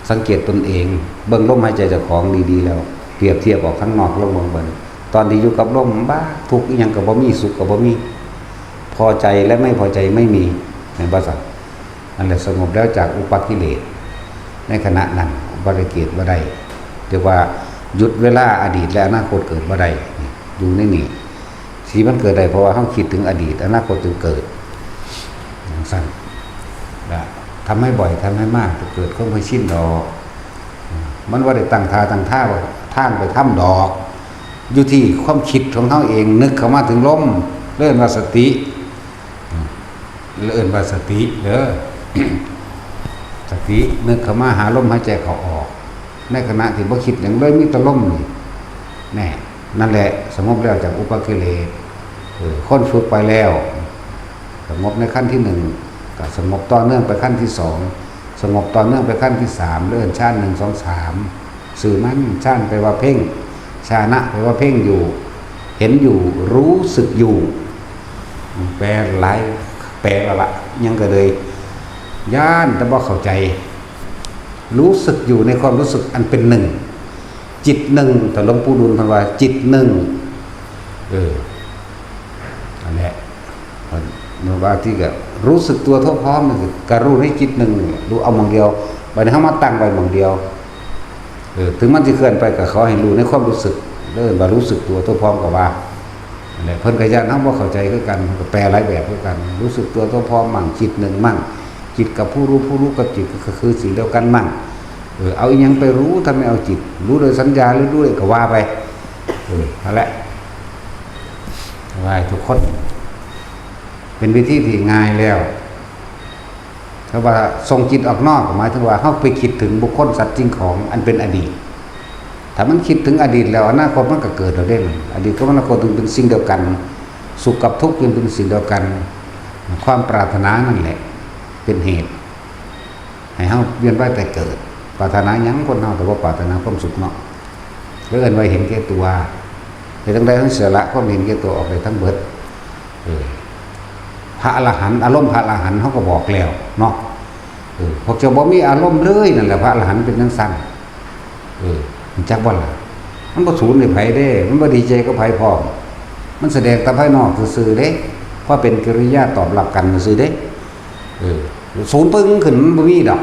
สังเกตตนเองเบิ่งลมหายใจเจ้าของดีๆแล้วเปรียบเทียบออกข้างนอกลมเบิ่งตอนที่อยู่กับลมบ้าทุกข์อีหยังก็บ่มีสุขก็บ่มีพอใจและไม่พอใจไม่มีในภาษานั่นแหละสงบแล้วจากอุปกิเลสในขณะนั้นอุปกิเลสบ่ได้เรียกว่าหยุดเวลาอดีตและอนาคตเกิดบ่ได้อยู่ในนี้ที่มันเกิดได้เพราะว่าเฮาคิดถึงอดีตอนาคตจึงเกิดอย่างสั้นทำให้บ่อยทำให้มากจะเกิดความเคยชินดอกมันว่าได้ตั้งท่าว่าท่านไปทำดอกอยู่ที่ความคิดของเขาเองนึกเข้ามาถึงลมเลื่อนว่าสติเลื่อนว่าสติเด้อ สตินึกเข้ามาหาลมหายใจเขาออกในขณะที่บ่คิดอย่างเลยมีแต่ลมนี่แน่นั่นแหละสงบแล้วจากอุปกิเลสค้นฝึกไปแล้วสงบในขั้นที่หนึ่งก็สงบต่อเนื่องไปขั้นที่สองสงบต่อเนื่องไปขั้นที่สามเลื่อนชาติ1 2 3สื่อมันชาติไปว่าเพ่งชานะไปว่าเพ่งอยู่เห็นอยู่รู้สึกอยู่แปลหลายแปลละยังก็เลยย่านแต่บ่เข้าใจรู้สึกอยู่ในความรู้สึกอันเป็นหนึ่งจิตหนึ่งแต่หลวงปู่ดูลท่านว่าจิตหนึ่งอันนี้เมื่อว่าที่ก็รู้สึกตัวทั่วพร้อมนี่คือการรู้ในจิตหนึ่งรู้เอามองเดียวบัดนี้เฮามาตั้งไว้มองเดียวถึงมันจะเคลื่อนไปก็ขอให้รู้ในความรู้สึกว่ารู้สึกตัวทั่วพร้อมกับว่าอะไรเพิ่นก็ย่านเฮาบ่เข้าใจคือกันก็แปลหลายแบบคือกันรู้สึกตัวทั่วพร้อมมั่งจิตหนึ่งมั่งจิตกับผู้รู้กับจิตก็คือสิ่งเดียวกันมั่งเอาอีหยังไปรู้ถ้าไม่เอาจิตรู้โดยสัญญาหรือรู้โดยก็ว่าไปนั่นแหละว่าทุกคนเป็นวิธีที่ง่ายแล้วถ้าว่าส่งจิตออกนอกหมายถึงว่าเฮาไปคิดถึงบุคคลสัตว์จริงของอันเป็นอดีตถ้ามันคิดถึงอดีตแล้วอนาคตมันก็เกิดแล้วเด้อดีตกับอนาคตเป็นสิ่งเดียวกันสุขกับทุกข์เป็นสิ่งเดียวกันความปรารถนานั่นแหละเป็นเหตุให้เฮาเวียนว่ายแต่เกิด ปรารถนาหยังคนเฮาแต่ว่าปรารถนาความสุขเนาะเอิ้นไว้เห็นแก่ตัวแต่ทั้งใดทั้งเสียละความเห็นแก่ตัวออกไปทั้งเบิดพระอรหันต์อารมณ์พระอรหันต์เขาก็บอกแล้วเนาะพวกเจ้าบ่มีอารมณ์เลยนั่นแหละพระอรหันต์เป็นจังซั่นมันจักบ่ล่ะมันบ่สูญให้ไผเด้มันบ่ดีใจกับไผพร้อมมันแสดงแต่ภายนอกซื่อๆเด้เพราะเป็นกิริยาตอบรับกันซื่อเด้สูญปึ้งขึ้นบ่มีดอก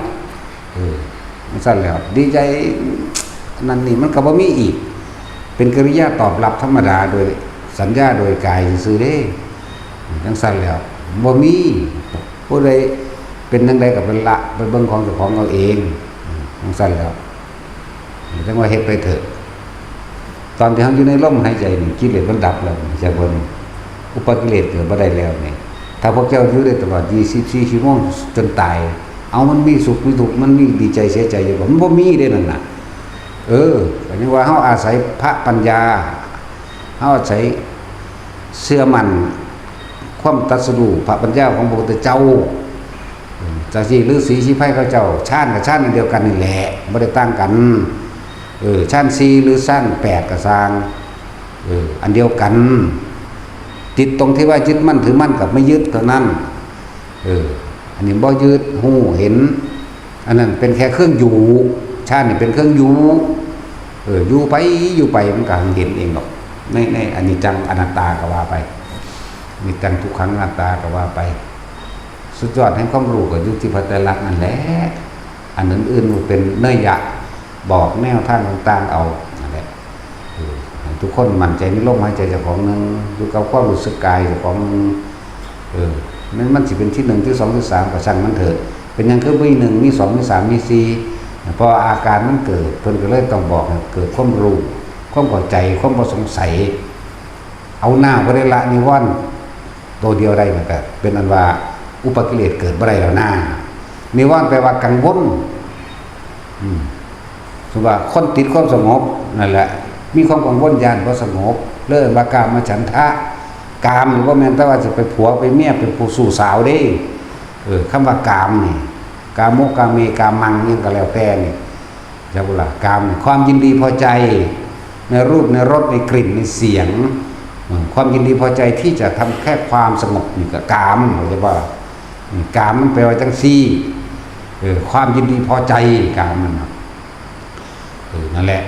มันซั่นแล้วดีใจนั่นนี่มันก็บ่มีอีกเป็นกิริยาตอบรับธรรมดาโดยสัญญาโดยกายซื่อเด้จังซั่นแล้วบ่มีผู้ใดเป็นจังไดก็เป็นละไปเบิ่งของเจ้าของเอาเองจังซั่นแล้วจังว่าเฮ็ดไปเถอะตอนที่เฮาอยู่ในลมหายใจนี่กิเลสมันดับแล้วจะบ่อุปกิเลสเกิดบ่ได้แล้วนี่ถ้าพวกเจ้าอยู่ได้ตลอด24ชั่วโมงจนตายเอามันมีสุขมีทุกข์มันมีดีใจเสียใจอยู่บ่มันบ่มีเด้นั่นน่ะก็ยังว่าเฮาอาศัยพระปัญญาเฮาอาศัยเชื่อมั่นความตรัสรู้พระปัญญาของพระพุทธเจ้าจากที่ฤาษีชีไพเขาเจ้าชาติกับชาติเดียวกันนี่แหละไม่ได้ต่างกันชาติ4หรือชาติ8ก็สร้างอันเดียวกันติดตรงที่ว่ายึดมั่นถือมั่นกับไม่ยึดเท่านั้นอันนี้บ่ยึดหูเห็นอันนั้นเป็นแค่เครื่องอยู่ชาตินี่เป็นเครื่องอยู่อยู่ไปมันก็เห็นเองหรอกในอนิจจังอนัตตาก็ว่าไปมีจังทุกขังอนัตตาก็ว่าไปสุดยอดแห่งความรู้ก็อยู่ที่พระไตรลักษณ์นั่นแหละอันอื่นๆมันเป็นเนื้อหยักบอกแนวทางต่างๆเอานั่นแหละทุกคนมั่นใจในลมหายใจเจ้าของนึงอยู่กับความรู้สึกกายเจ้าของนึงนั่นมันสิเป็นที่1ที่2ที่3ก็ช่างมันเถิดเป็นหยังคือมี1มี2มี3มี4พออาการมันเกิดเพิ่นก็เลยต้องบอกให้เกิดความรู้ความเข้าใจความบ่สงสัยเอาหน้าบ่ได้ละนิวรณ์ตัวเดียวได้มันก็เป็นอันว่าอุปกิเลสเกิดบ่ได้แล้วหน้านิวรณ์แปลว่ากังวลสมมุติว่าคนติดความสงบนั่นแหละมีความกังวลญาณบ่สงบเริ่มว่ากามฉันทะกามหรือว่าแม่นแต่ว่าจะไปผัวไปเมียเป็นผู้สู่สาวเด้คำว่ากามนี่กามโมกาเมกามังนี่ก็แล้วแต่นี่จักบ่ล่ะกามความยินดีพอใจในรูปในรสในกลิ่นในเสียงความยินดีพอใจที่จะทำแค่ความสงบนี่ก็กามเข้าใจบ่กามมันแปลว่าจังซี่ความยินดีพอใจกามมันนั่นแหละ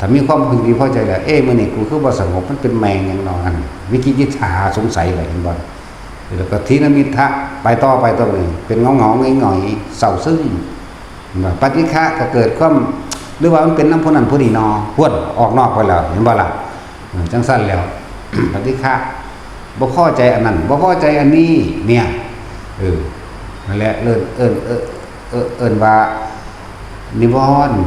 ถ้ามีความพึงดีพอใจแล้วมื้อนี้กูคือบ่สงบมันเป็นแมงอย่างนอนวิกิจิตาสงสัยเลยเห็นบ่แล้วก็ทีนมิทะไปต่อนี่เป็นเงาๆง่อยๆเศร้าซึ้งปฏิฆะก็เกิดความหรือว่ามันเป็นน้ำผู้นั้นผู้นี้พวดออกนอกไปแล้วเห็นบ่ล่ะจังซั่นแล้ว ปฏิฆะบ่พอใจอันนั้นบ่พอใจอันนี้เนี่ยนั่นแหละเอิ้นว่านิวรณ์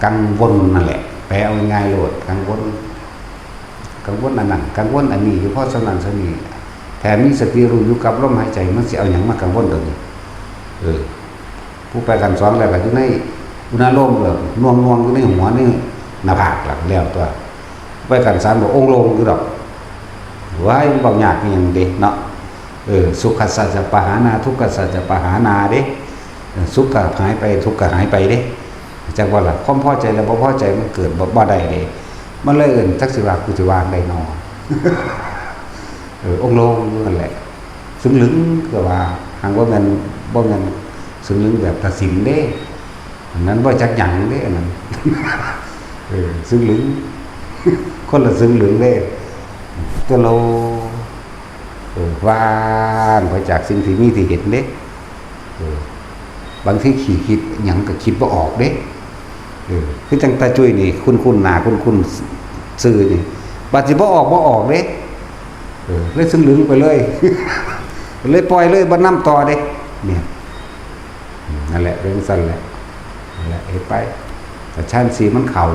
กังวลนั่นแหละแปลเอาง่ายๆโลดกังวลอันนั้นกังวลอันนี้อยู่เพราะฉะนั้นซะนี่แถมมีสติรู้อยู่กับลมหายใจมันสิเอาหยังมากังวลดอกนี่ผู้ไปกันสอนแล้วก็อยู่ในอุณหภูมิแบบน่วงๆอยู่ในหัวนี่หน้าผากหลังแล้วตัวไปกันสารบอกองค์ลงอยู่ดอกว้ายมันบ่ยากอีหยังเด้เนาะสุขสัจจะปหานาทุกขสัจจะปหานาเด้สุขก็หายไปทุกข์ก็หายไปเด้จักว่าล่ะความพอใจและบ่พอใจมันเกิดบ่ได้เด้มันเลยเอิ้นจักสิว่ากูสิวางได้นอองค์ลงนั่นแหละซึ่งลึงก็ว่าหางบ่แม่นซึ่งลึงแบบตัดสินเด้อันนั้นบ่จักหยังเด้อันนั้นซึ่งลึงคนละซึ่งลึงเด้ตัวเราว่างไปจากสิ่งที่มีที่เห็นเด้บางทีคิดหยังก็คิดบ่ออกเด้คือจังตาจุ้ยนี่คุ้นๆหน้าคุ้นๆซื่อนี่บัดสิบ่ออกเด้เลยซึ่งลึงไปเลยเลยปล่อยเลยบ่นำต่อเด้เนี่ยนั่นแหละเรื่องสั้นแหละนั่นแหละเฮ็ดไปแต่ชั้น4มันเข้า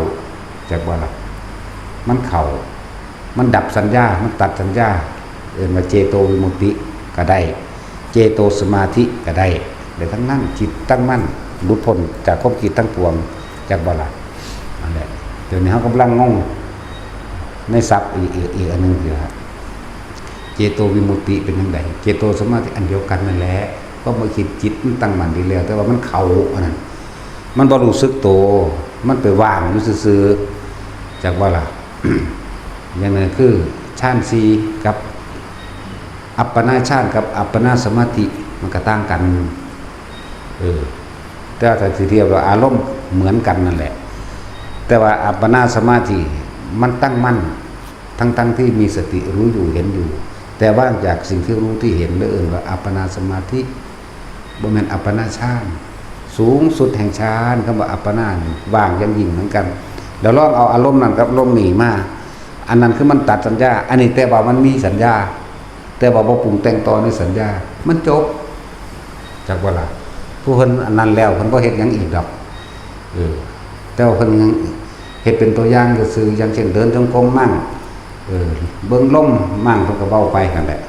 จักว่าล่ะมันเข้ามันดับสัญญามันตัดสัญญามาเจโตวิมุตติก็ได้เจโตสมาธิก็ได้แต่ทั้งนั้นจิตตั้งมั่นหลุดพ้นจากความคิดทั้งปวงจากบ่ล่ะนั่นแหละเดี๋ยวนี้เฮากำลังงงในศัพท์อีกอันนึงอยู่ครับเจโตวิมุตติเป็นจังได๋เจโตสมาธิอันเดียวกันนั่นแหละ ก็มาคิดจิตมันตั้งมั่นดีแล้วแต่ว่ามันเข้าอันนั้นมันบ่รู้สึกโตวมันไปว่างอยู่ซื่อๆจากว่าล่ะ อย่างนั้นคือฌานสีกับอัปปนาฌานกับอัปปนาสมาธิมันก็ต่างกันแต่ถ้าสิเทียบว่าอารมณ์เหมือนกันนั่นแหละแต่ว่าอัปปนาสมาธิมันตั้งมั่นทั้งที่มีสติรู้อยู่เห็นอยู่แต่ว่างจากสิ่งที่รู้ที่เห็นแล้วว่าอัปปนาสมาธิบ่แม่นอัปปนาฌานสูงสุดแห่งฌานคำว่าอัปปนาว่างยังยิ่งเหมือนกันแล้วลองเอาอารมณ์นั้นกับอารมณ์นี้มาอันนั้นคือมันตัดสัญญาอันนี้แต่ว่ามันมีสัญญาแต่ว่าบ่ปรุงแต่งต่อในสัญญามันจบจากว่าล่ะผู้เพิ่นอันนั้นแล้วเพิ่นบ่เฮ็ดหยังอีกดอกแต่ว่าเพิ่นยังเฮ็ดเป็นตัวอย่างซื่อๆอย่างเช่นเดินจงกรมมั่งเบิ่งลมมั่งเพิ่นก็เว้าไปนั่นแหละ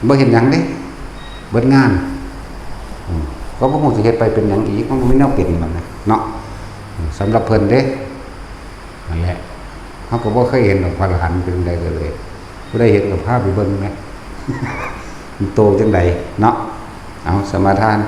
บ่เฮ็ดหยังเด้เบิดงานก็บ่ฮู้สิเฮ็ดไปเป็นหยังอีกมันบ่มีแนวเป็นมันนะเนาะสำหรับเพิ่นเด้นั่นแหละเฮาก็บ่เคยเห็นดอกพระอรหันต์เป็นจังได๋เลยผู้ใดเห็นก็พาไปเบิ่งแหมมันโตจังไดเนาะเอาสมาทาน